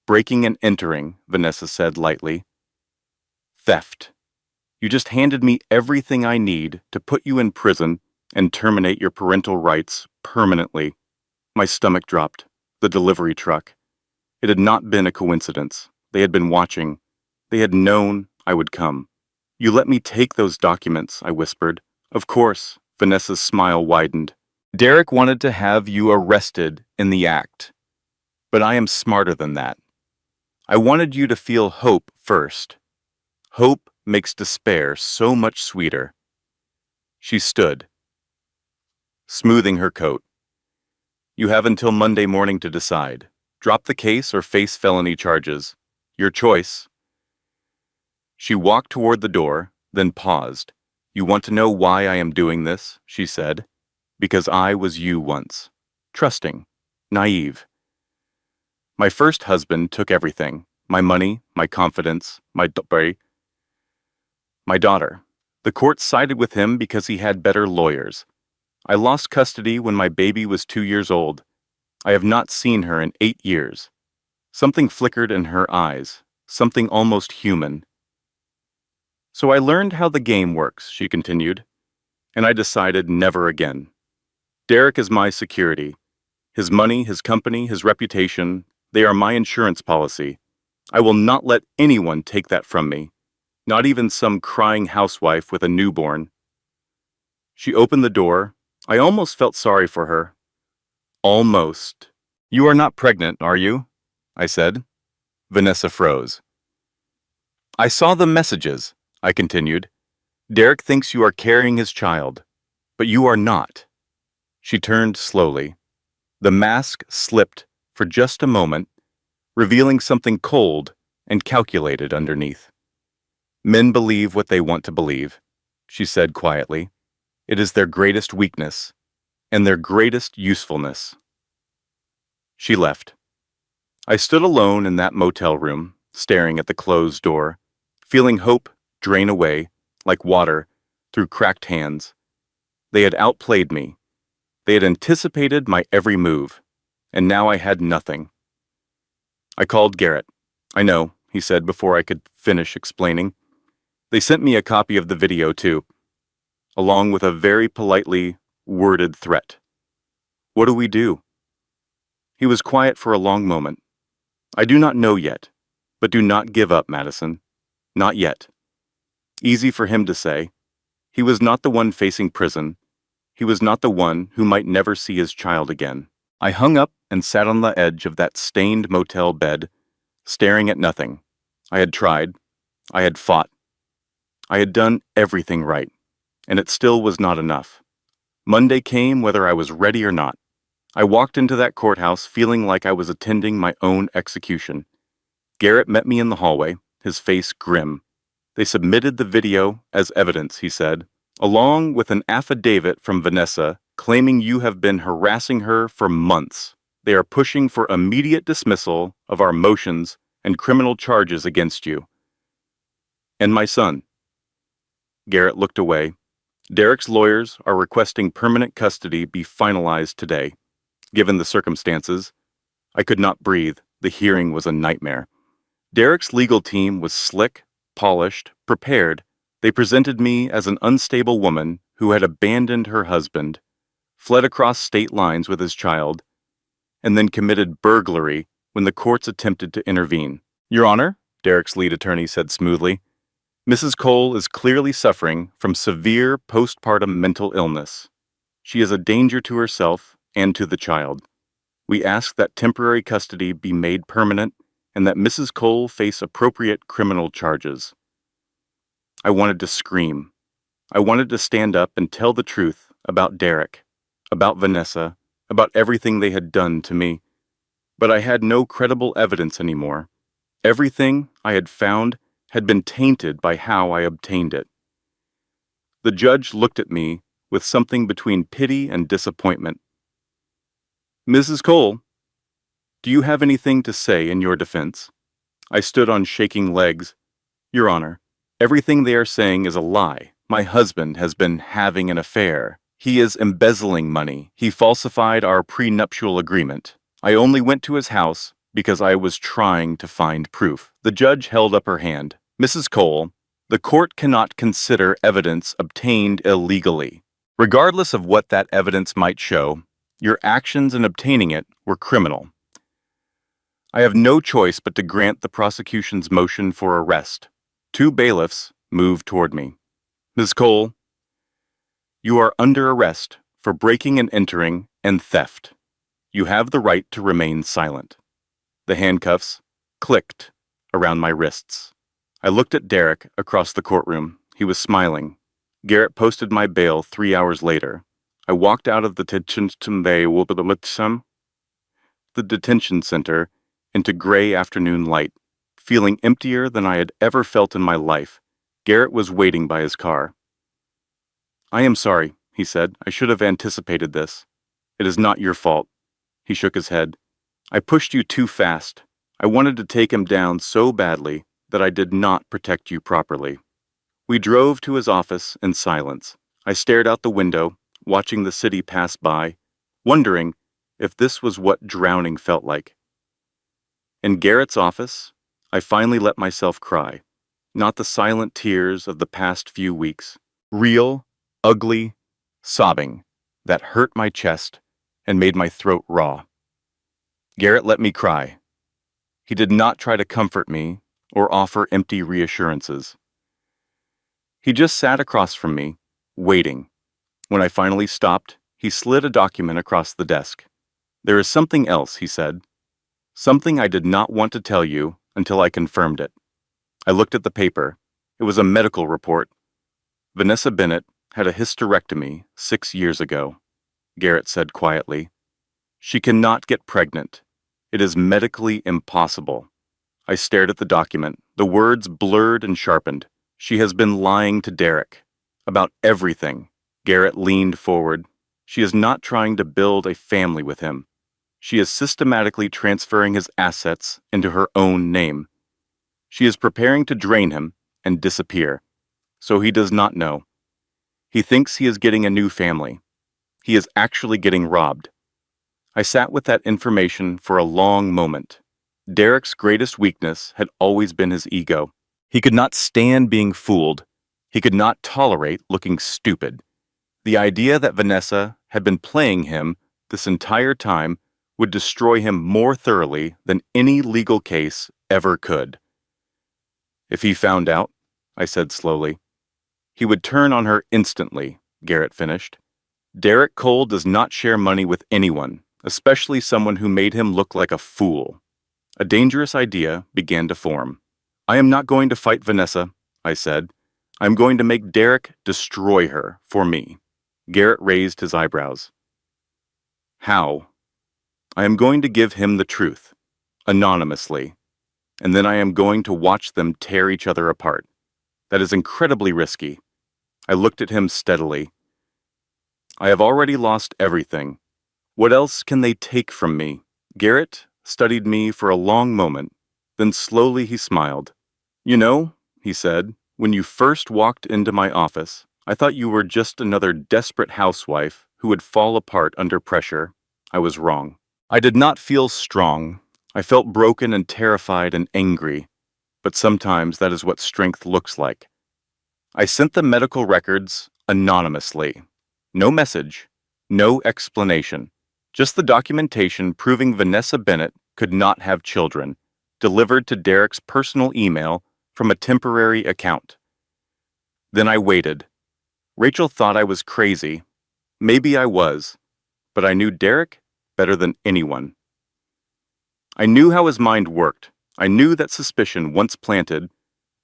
breaking and entering, Vanessa said lightly. "Theft. You just handed me everything I need to put you in prison and terminate your parental rights permanently." My stomach dropped. The delivery truck. It had not been a coincidence. They had been watching. They had known I would come. "You let me take those documents," I whispered. "Of course." Vanessa's smile widened. "Derek wanted to have you arrested in the act. But I am smarter than that. I wanted you to feel hope first. Hope makes despair so much sweeter." She stood, smoothing her coat. "You have until Monday morning to decide. Drop the case or face felony charges. Your choice." She walked toward the door, then paused. "You want to know why I am doing this?" she said. "Because I was you once. Trusting. Naive. My first husband took everything. My money, my confidence, my daughter. The court sided with him because he had better lawyers. I lost custody when my baby was 2 years old. I have not seen her in 8 years. Something flickered in her eyes, something almost human. So I learned how the game works," she continued, "and I decided never again. Derek is my security. His money, his company, his reputation, they are my insurance policy. I will not let anyone take that from me, not even some crying housewife with a newborn. She opened the door. I almost felt sorry for her. Almost. You are not pregnant, are you? I said. Vanessa froze. I saw the messages, I continued. Derek thinks you are carrying his child, but you are not. She turned slowly. The mask slipped for just a moment, revealing something cold and calculated underneath. Men believe what they want to believe, she said quietly. It is their greatest weakness and their greatest usefulness. She left. I stood alone in that motel room, staring at the closed door, feeling hope drain away, like water, through cracked hands. They had outplayed me. They had anticipated my every move, and now I had nothing. I called Garrett. I know, he said before I could finish explaining. They sent me a copy of the video, too, along with a very politely worded threat. What do we do? He was quiet for a long moment. I do not know yet, but do not give up, Madison. Not yet. Easy for him to say. He was not the one facing prison. He was not the one who might never see his child again. I hung up and sat on the edge of that stained motel bed, staring at nothing. I had tried. I had fought. I had done everything right, and it still was not enough. Monday came whether I was ready or not. I walked into that courthouse feeling like I was attending my own execution. Garrett met me in the hallway, his face grim. They submitted the video as evidence, he said, along with an affidavit from Vanessa claiming you have been harassing her for months. They are pushing for immediate dismissal of our motions and criminal charges against you. And my son. Garrett looked away. Derek's lawyers are requesting permanent custody be finalized today. Given the circumstances, I could not breathe. The hearing was a nightmare. Derek's legal team was slick, polished, prepared. They presented me as an unstable woman who had abandoned her husband, fled across state lines with his child, and then committed burglary when the courts attempted to intervene. Your Honor, Derek's lead attorney said smoothly, Mrs. Cole is clearly suffering from severe postpartum mental illness. She is a danger to herself and to the child. We ask that temporary custody be made permanent and that Mrs. Cole face appropriate criminal charges. I wanted to scream. I wanted to stand up and tell the truth about Derek, about Vanessa, about everything they had done to me. But I had no credible evidence anymore. Everything I had found had been tainted by how I obtained it. The judge looked at me with something between pity and disappointment. Mrs. Cole, do you have anything to say in your defense? I stood on shaking legs. Your Honor, everything they are saying is a lie. My husband has been having an affair. He is embezzling money. He falsified our prenuptial agreement. I only went to his house because I was trying to find proof. The judge held up her hand. Mrs. Cole, the court cannot consider evidence obtained illegally. Regardless of what that evidence might show, your actions in obtaining it were criminal. I have no choice but to grant the prosecution's motion for arrest. Two bailiffs moved toward me. Ms. Cole, you are under arrest for breaking and entering and theft. You have the right to remain silent. The handcuffs clicked around my wrists. I looked at Derek across the courtroom. He was smiling. Garrett posted my bail 3 hours later. I walked out of the detention center into gray afternoon light, feeling emptier than I had ever felt in my life. Garrett was waiting by his car. I am sorry, he said. I should have anticipated this. It is not your fault. He shook his head. I pushed you too fast. I wanted to take him down so badly that I did not protect you properly. We drove to his office in silence. I stared out the window, watching the city pass by, wondering if this was what drowning felt like. In Garrett's office, I finally let myself cry. Not the silent tears of the past few weeks. Real, ugly, sobbing that hurt my chest and made my throat raw. Garrett let me cry. He did not try to comfort me or offer empty reassurances. He just sat across from me, waiting. When I finally stopped, he slid a document across the desk. "There is something else," he said. "Something I did not want to tell you until I confirmed it." I looked at the paper. It was a medical report. "Vanessa Bennett had a hysterectomy 6 years ago," Garrett said quietly. "She cannot get pregnant. It is medically impossible." I stared at the document, the words blurred and sharpened. "She has been lying to Derek about everything." Garrett leaned forward. "She is not trying to build a family with him. She is systematically transferring his assets into her own name. She is preparing to drain him and disappear, so he does not know. He thinks he is getting a new family. He is actually getting robbed." I sat with that information for a long moment. Derek's greatest weakness had always been his ego. He could not stand being fooled. He could not tolerate looking stupid. The idea that Vanessa had been playing him this entire time would destroy him more thoroughly than any legal case ever could. "If he found out," I said slowly, "he would turn on her instantly," Garrett finished. "Derek Cole does not share money with anyone, especially someone who made him look like a fool." A dangerous idea began to form. "I am not going to fight Vanessa," I said. "I am going to make Derek destroy her for me." Garrett raised his eyebrows. "How?" "I am going to give him the truth, anonymously, and then I am going to watch them tear each other apart. That is incredibly risky." I looked at him steadily. "I have already lost everything. What else can they take from me?" Garrett studied me for a long moment, then slowly he smiled. "You know," he said, "when you first walked into my office, I thought you were just another desperate housewife who would fall apart under pressure. I was wrong. I did not feel strong. I felt broken and terrified and angry, but sometimes that is what strength looks like." I sent the medical records anonymously. No message, no explanation, just the documentation proving Vanessa Bennett could not have children, delivered to Derek's personal email from a temporary account. Then I waited. Rachel thought I was crazy. Maybe I was, but I knew Derek better than anyone. I knew how his mind worked. I knew that suspicion, once planted,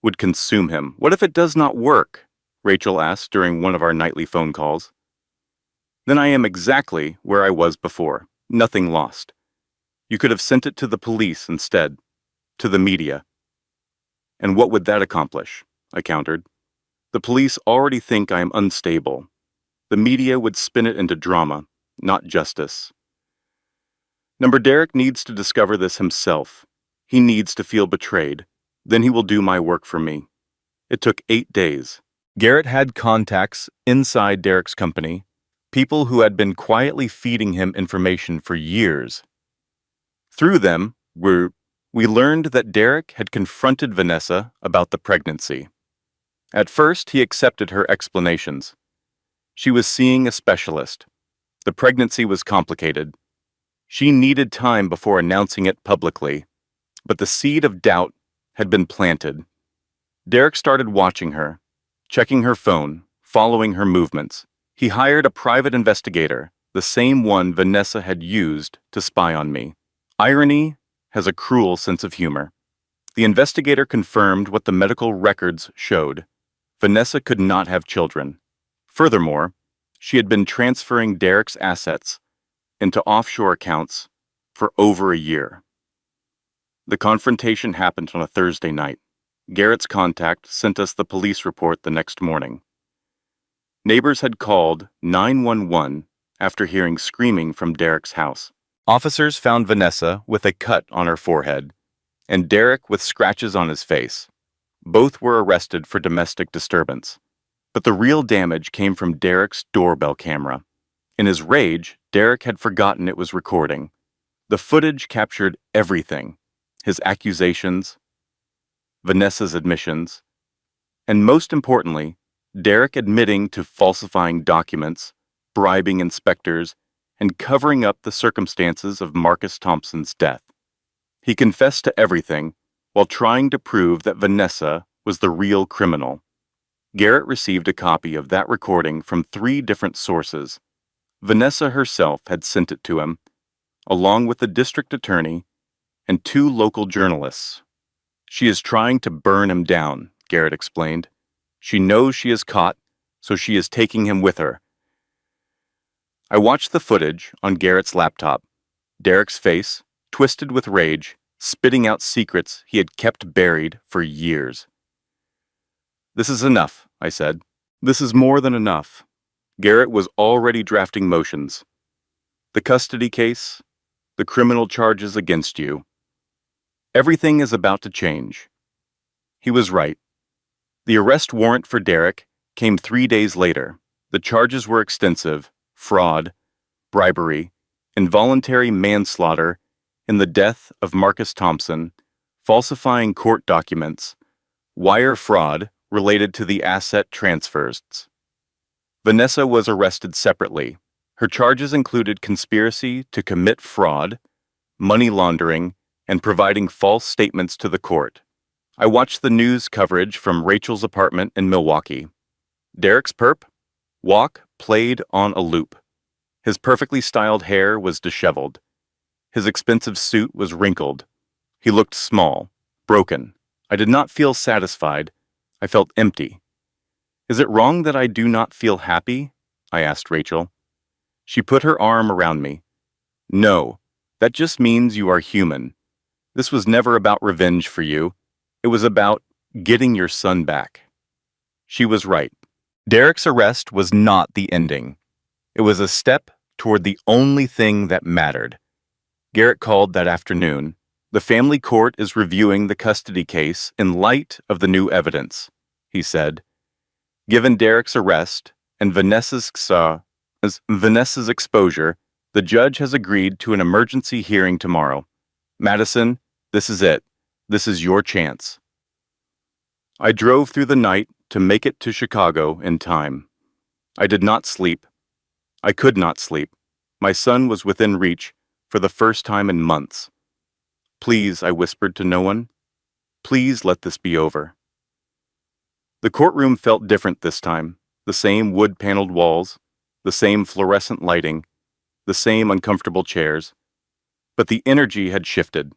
would consume him. "What if it does not work?" Rachel asked during one of our nightly phone calls. "Then I am exactly where I was before. Nothing lost. You could have sent it to the police instead, to the media." "And what would that accomplish?" I countered. "The police already think I am unstable. The media would spin it into drama, not justice. Derek needs to discover this himself. He needs to feel betrayed. Then he will do my work for me." It took 8 days. Garrett had contacts inside Derek's company, people who had been quietly feeding him information for years. Through them, we learned that Derek had confronted Vanessa about the pregnancy. At first, he accepted her explanations. She was seeing a specialist. The pregnancy was complicated. She needed time before announcing it publicly, but the seed of doubt had been planted. Derek started watching her, checking her phone, following her movements. He hired a private investigator, the same one Vanessa had used to spy on me. Irony has a cruel sense of humor. The investigator confirmed what the medical records showed. Vanessa could not have children. Furthermore, she had been transferring Derek's assets into offshore accounts for over a year. The confrontation happened on a Thursday night. Garrett's contact sent us the police report the next morning. Neighbors had called 911 after hearing screaming from Derek's house. Officers found Vanessa with a cut on her forehead and Derek with scratches on his face. Both were arrested for domestic disturbance. But the real damage came from Derek's doorbell camera. In his rage, Derek had forgotten it was recording. The footage captured everything: his accusations, Vanessa's admissions, and most importantly, Derek admitting to falsifying documents, bribing inspectors, and covering up the circumstances of Marcus Thompson's death. He confessed to everything while trying to prove that Vanessa was the real criminal. Garrett received a copy of that recording from 3 different sources. Vanessa herself had sent it to him, along with the district attorney and 2 local journalists. She is trying to burn him down, Garrett explained. She knows she is caught, so she is taking him with her. I watched the footage on Garrett's laptop. Derek's face, twisted with rage, spitting out secrets he had kept buried for years. "This is enough," I said. "This is more than enough." Garrett was already drafting motions. "The custody case, the criminal charges against you. Everything is about to change." He was right. The arrest warrant for Derek came 3 days later. The charges were extensive: fraud, bribery, involuntary manslaughter in the death of Marcus Thompson, falsifying court documents, wire fraud related to the asset transfers. Vanessa was arrested separately. Her charges included conspiracy to commit fraud, money laundering, and providing false statements to the court. I watched the news coverage from Rachel's apartment in Milwaukee. Derek's perp walk played on a loop. His perfectly styled hair was disheveled. His expensive suit was wrinkled. He looked small, broken. I did not feel satisfied. I felt empty. "Is it wrong that I do not feel happy?" I asked Rachel. She put her arm around me. "No, that just means you are human. This was never about revenge for you. It was about getting your son back." She was right. Derek's arrest was not the ending. It was a step toward the only thing that mattered. Garrett called that afternoon. "The family court is reviewing the custody case in light of the new evidence," he said. "Given Derek's arrest and Vanessa's exposure, the judge has agreed to an emergency hearing tomorrow. Madison, this is it. This is your chance." I drove through the night to make it to Chicago in time. I did not sleep. I could not sleep. My son was within reach for the first time in months. "Please," I whispered to no one. "Please let this be over." The courtroom felt different this time. The same wood-paneled walls, the same fluorescent lighting, the same uncomfortable chairs. But the energy had shifted.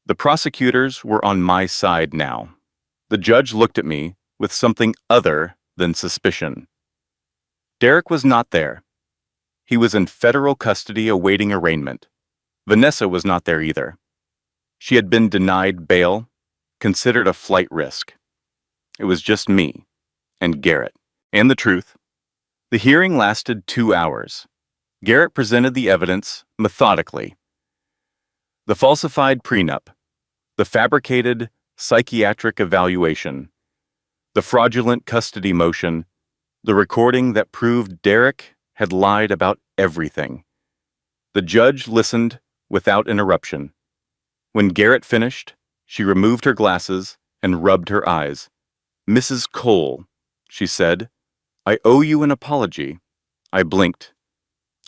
The prosecutors were on my side now. The judge looked at me with something other than suspicion. Derek was not there. He was in federal custody awaiting arraignment. Vanessa was not there either. She had been denied bail, considered a flight risk. It was just me and Garrett. And the truth. The hearing lasted 2 hours. Garrett presented the evidence methodically. The falsified prenup, the fabricated psychiatric evaluation, the fraudulent custody motion, the recording that proved Derek had lied about everything. The judge listened without interruption. When Garrett finished, she removed her glasses and rubbed her eyes. "Mrs. Cole," she said, "I owe you an apology." I blinked.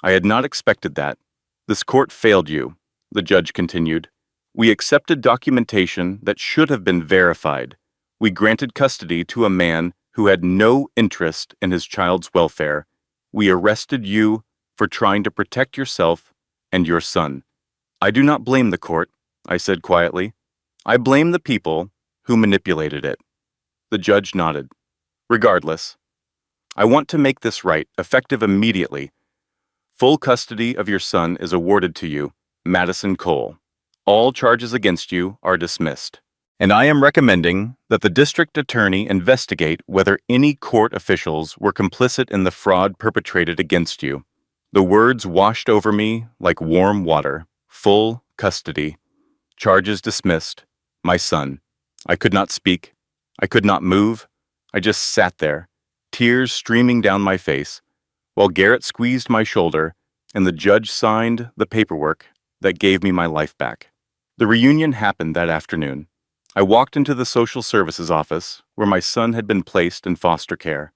I had not expected that. "This court failed you," the judge continued. "We accepted documentation that should have been verified. We granted custody to a man who had no interest in his child's welfare. We arrested you for trying to protect yourself and your son." "I do not blame the court," I said quietly. "I blame the people who manipulated it." The judge nodded. "Regardless, I want to make this right, effective immediately. Full custody of your son is awarded to you, Madison Cole. All charges against you are dismissed. And I am recommending that the district attorney investigate whether any court officials were complicit in the fraud perpetrated against you." The words washed over me like warm water. Full custody. Charges dismissed. My son. I could not speak. I could not move. I just sat there, tears streaming down my face, while Garrett squeezed my shoulder and the judge signed the paperwork that gave me my life back. The reunion happened that afternoon. I walked into the social services office where my son had been placed in foster care.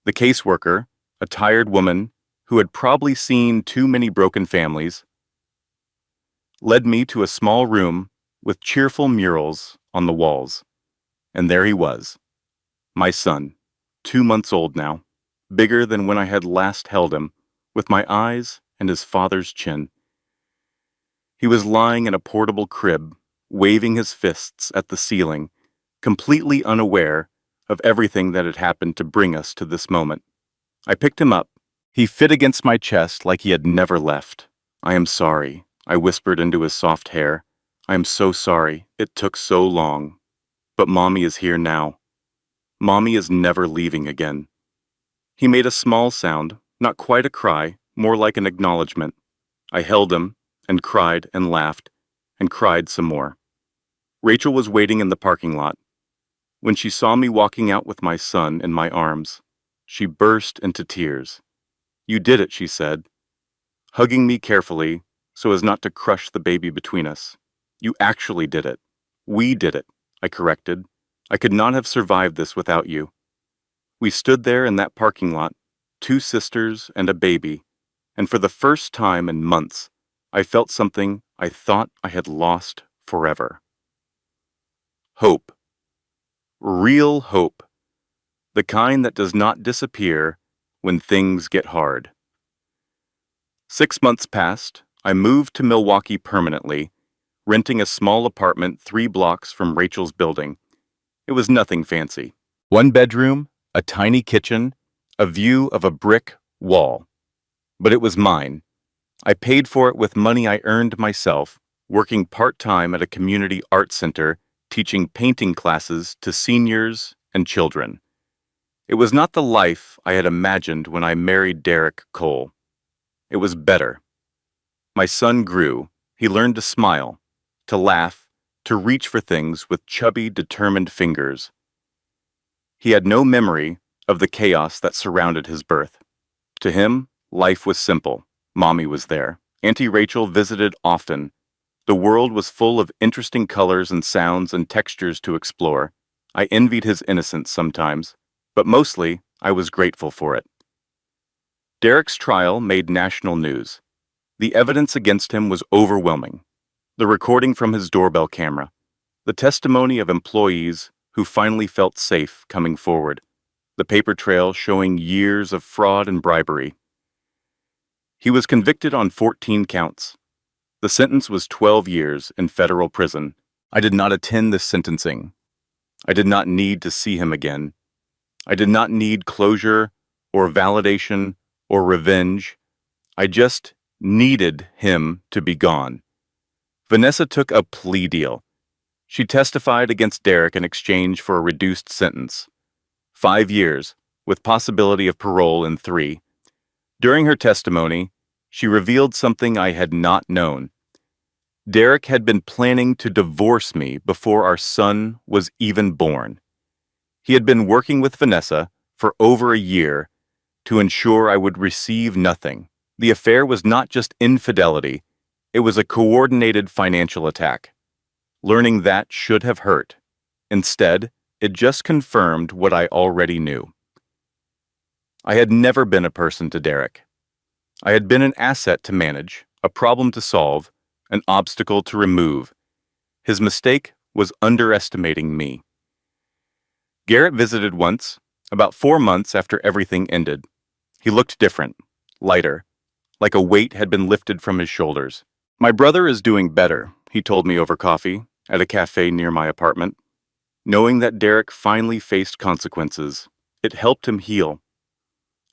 The caseworker, a tired woman who had probably seen too many broken families, led me to a small room with cheerful murals on the walls. And there he was, my son, 2 months old now, bigger than when I had last held him, with my eyes and his father's chin. He was lying in a portable crib, waving his fists at the ceiling, completely unaware of everything that had happened to bring us to this moment. I picked him up. He fit against my chest like he had never left. "I am sorry," I whispered into his soft hair. "I am so sorry. It took so long. But Mommy is here now. Mommy is never leaving again." He made a small sound, not quite a cry, more like an acknowledgement. I held him, and cried and laughed, and cried some more. Rachel was waiting in the parking lot. When she saw me walking out with my son in my arms, she burst into tears. "You did it," she said, hugging me carefully so as not to crush the baby between us. "You actually did it. We did it," I corrected. "I could not have survived this without you." We stood there in that parking lot, 2 sisters and a baby, and for the first time in months, I felt something I thought I had lost forever. Hope. Real hope. The kind that does not disappear when things get hard. 6 months passed. I moved to Milwaukee permanently, renting a small apartment 3 blocks from Rachel's building. It was nothing fancy. 1 bedroom, a tiny kitchen, a view of a brick wall. But it was mine. I paid for it with money I earned myself, working part-time at a community art center, teaching painting classes to seniors and children. It was not the life I had imagined when I married Derek Cole. It was better. My son grew. He learned to smile, to laugh, to reach for things with chubby, determined fingers. He had no memory of the chaos that surrounded his birth. To him, life was simple. Mommy was there. Auntie Rachel visited often. The world was full of interesting colors and sounds and textures to explore. I envied his innocence sometimes, but mostly I was grateful for it. Derek's trial made national news. The evidence against him was overwhelming. The recording from his doorbell camera, the testimony of employees who finally felt safe coming forward, the paper trail showing years of fraud and bribery. He was convicted on 14 counts. The sentence was 12 years in federal prison. I did not attend this sentencing. I did not need to see him again. I did not need closure or validation or revenge. I just needed him to be gone. Vanessa took a plea deal. She testified against Derek in exchange for a reduced sentence. 5 years, with possibility of parole in 3. During her testimony, she revealed something I had not known. Derek had been planning to divorce me before our son was even born. He had been working with Vanessa for over a year to ensure I would receive nothing. The affair was not just infidelity, it was a coordinated financial attack. Learning that should have hurt. Instead, it just confirmed what I already knew. I had never been a person to Derek. I had been an asset to manage, a problem to solve, an obstacle to remove. His mistake was underestimating me. Garrett visited once, about 4 months after everything ended. He looked different, lighter, like a weight had been lifted from his shoulders. "My brother is doing better," he told me over coffee at a cafe near my apartment. Knowing that Derek finally faced consequences, it helped him heal.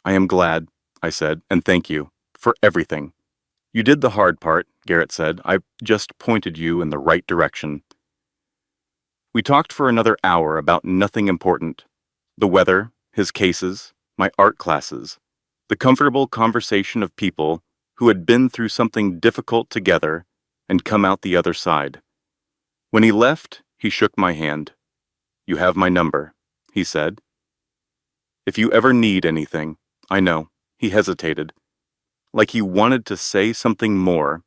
"I am glad," I said, "and thank you for everything." "You did the hard part," Garrett said. "I just pointed you in the right direction." We talked for another hour about nothing important. The weather, his cases, my art classes, the comfortable conversation of people who had been through something difficult together and come out the other side. When he left, he shook my hand. "You have my number," he said. "If you ever need anything," I know. He hesitated, like he wanted to say something more.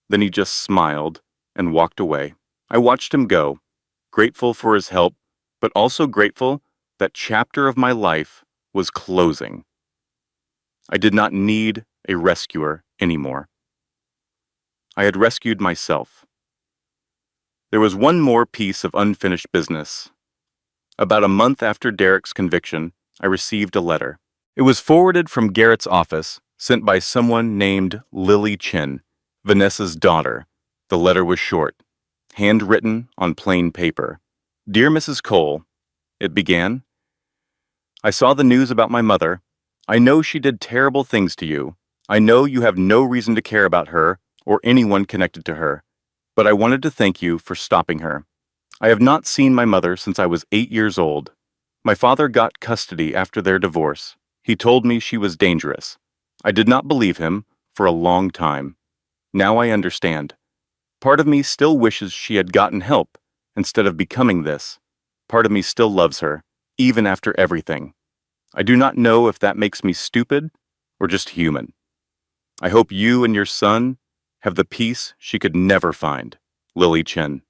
Then he just smiled and walked away. I watched him go, grateful for his help, but also grateful that chapter of my life was closing. I did not need a rescuer anymore. I had rescued myself. There was one more piece of unfinished business. About a month after Derek's conviction, I received a letter. It was forwarded from Garrett's office, sent by someone named Lily Chin, Vanessa's daughter. The letter was short, handwritten on plain paper. Dear Mrs. Cole, it began, I saw the news about my mother. I know she did terrible things to you. I know you have no reason to care about her or anyone connected to her, but I wanted to thank you for stopping her. I have not seen my mother since I was 8 years old. My father got custody after their divorce. He told me she was dangerous. I did not believe him for a long time. Now I understand. Part of me still wishes she had gotten help instead of becoming this. Part of me still loves her, even after everything. I do not know if that makes me stupid or just human. I hope you and your son have the peace she could never find. Lily Chen.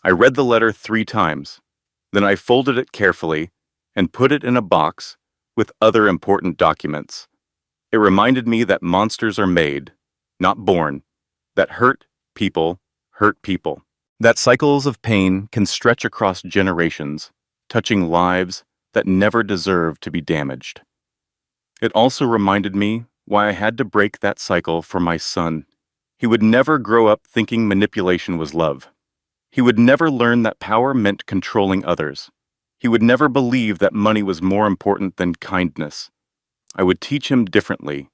I read the letter 3 times. Then I folded it carefully and put it in a box with other important documents. It reminded me that monsters are made, not born, that hurt people, that cycles of pain can stretch across generations, touching lives that never deserve to be damaged. It also reminded me why I had to break that cycle for my son. He would never grow up thinking manipulation was love. He would never learn that power meant controlling others. He would never believe that money was more important than kindness. I would teach him differently.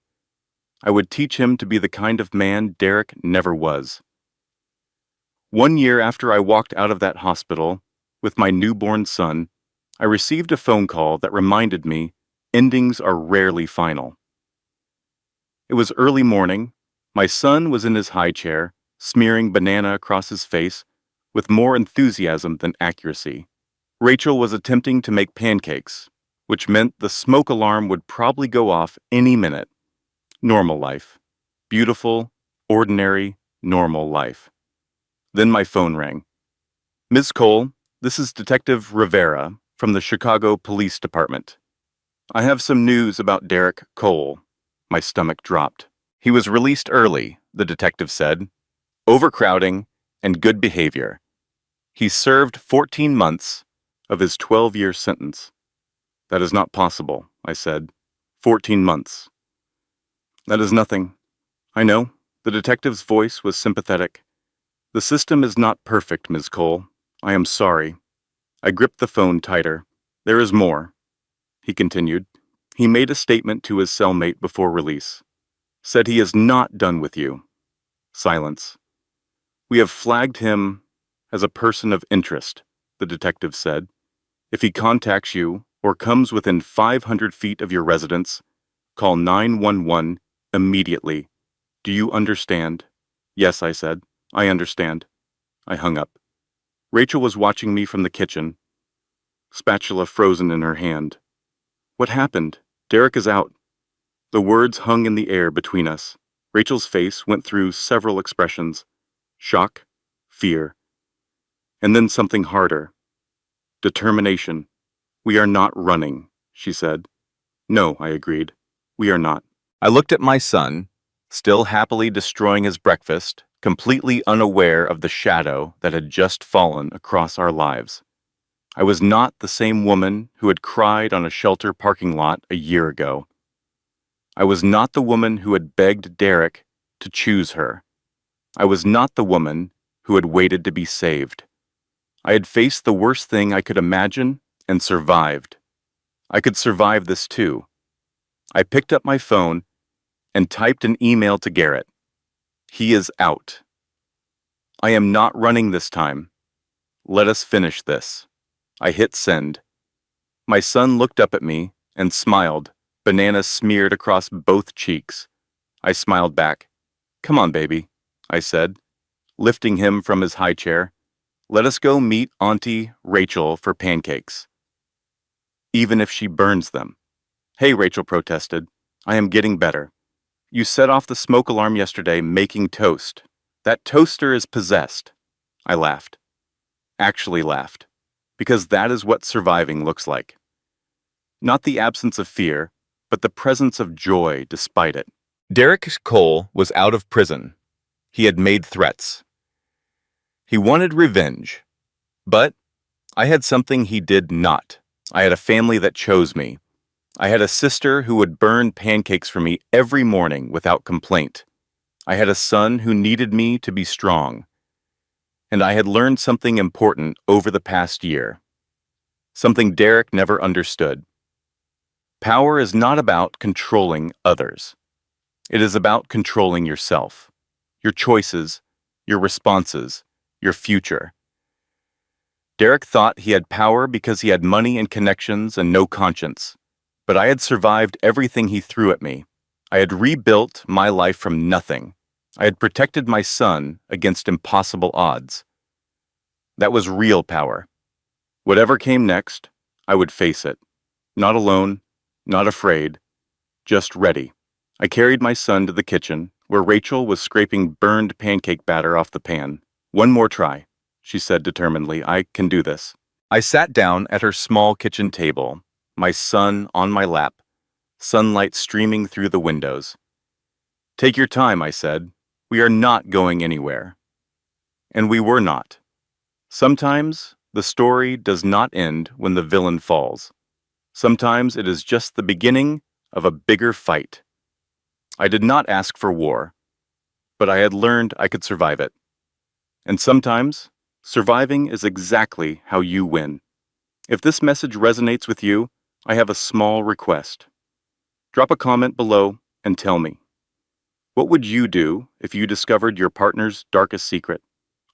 I would teach him to be the kind of man Derek never was. 1 year after I walked out of that hospital with my newborn son, I received a phone call that reminded me endings are rarely final. It was early morning. My son was in his high chair, smearing banana across his face with more enthusiasm than accuracy. Rachel was attempting to make pancakes, which meant the smoke alarm would probably go off any minute. Normal life. Beautiful, ordinary, normal life. Then my phone rang. Ms. Cole, this is Detective Rivera from the Chicago Police Department. I have some news about Derek Cole. My stomach dropped. He was released early, the detective said. Overcrowding and good behavior. He served 14 months of his 12-year sentence. That is not possible, I said. 14 months. That is nothing. I know. The detective's voice was sympathetic. The system is not perfect, Ms. Cole. I am sorry. I gripped the phone tighter. There is more, he continued. He made a statement to his cellmate before release. Said he is not done with you. Silence. We have flagged him as a person of interest, the detective said. If he contacts you or comes within 500 feet of your residence, call 911 immediately. Do you understand? Yes, I said. I understand. I hung up. Rachel was watching me from the kitchen, spatula frozen in her hand. What happened? Derek is out. The words hung in the air between us. Rachel's face went through several expressions. Shock, fear, and then something harder. Determination. We are not running, she said. No, I agreed. We are not. I looked at my son, still happily destroying his breakfast, completely unaware of the shadow that had just fallen across our lives. I was not the same woman who had cried on a shelter parking lot a year ago. I was not the woman who had begged Derek to choose her. I was not the woman who had waited to be saved. I had faced the worst thing I could imagine and survived. I could survive this too. I picked up my phone and typed an email to Garrett. He is out. I am not running this time. Let us finish this. I hit send. My son looked up at me and smiled, banana smeared across both cheeks. I smiled back. Come on, baby, I said, lifting him from his high chair. Let us go meet Auntie Rachel for pancakes. Even if she burns them. Hey, Rachel protested. I am getting better. You set off the smoke alarm yesterday making toast. That toaster is possessed. I laughed. Actually laughed. Because that is what surviving looks like. Not the absence of fear, but the presence of joy despite it. Derek Cole was out of prison. He had made threats. He wanted revenge. But I had something he did not. I had a family that chose me. I had a sister who would burn pancakes for me every morning without complaint. I had a son who needed me to be strong. And I had learned something important over the past year. Something Derek never understood. Power is not about controlling others. It is about controlling yourself, your choices, your responses, your future. Derek thought he had power because he had money and connections and no conscience. But I had survived everything he threw at me. I had rebuilt my life from nothing. I had protected my son against impossible odds. That was real power. Whatever came next, I would face it. Not alone, not afraid, just ready. I carried my son to the kitchen, where Rachel was scraping burned pancake batter off the pan. "One more try," she said determinedly. "I can do this." I sat down at her small kitchen table, my son on my lap, sunlight streaming through the windows. "Take your time," I said. "We are not going anywhere." And we were not. Sometimes the story does not end when the villain falls. Sometimes it is just the beginning of a bigger fight. I did not ask for war, but I had learned I could survive it. And sometimes, surviving is exactly how you win. If this message resonates with you, I have a small request. Drop a comment below and tell me. What would you do if you discovered your partner's darkest secret?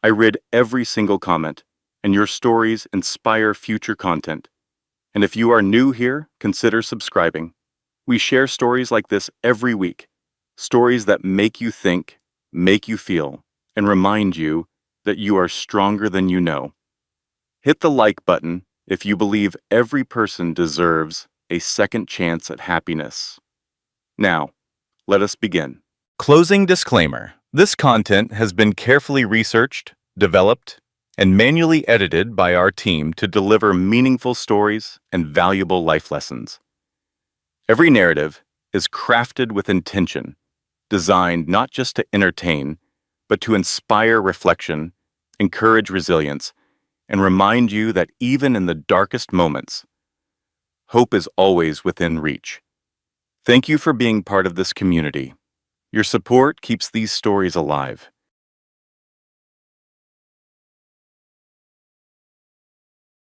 I read every single comment, and your stories inspire future content. And if you are new here, consider subscribing. We share stories like this every week. Stories that make you think, make you feel, and remind you that you are stronger than you know. Hit the like button if you believe every person deserves a second chance at happiness. Now, let us begin. Closing disclaimer. This content has been carefully researched, developed, and manually edited by our team to deliver meaningful stories and valuable life lessons. Every narrative is crafted with intention, designed not just to entertain, but to inspire reflection, encourage resilience, and remind you that even in the darkest moments, hope is always within reach. Thank you for being part of this community. Your support keeps these stories alive.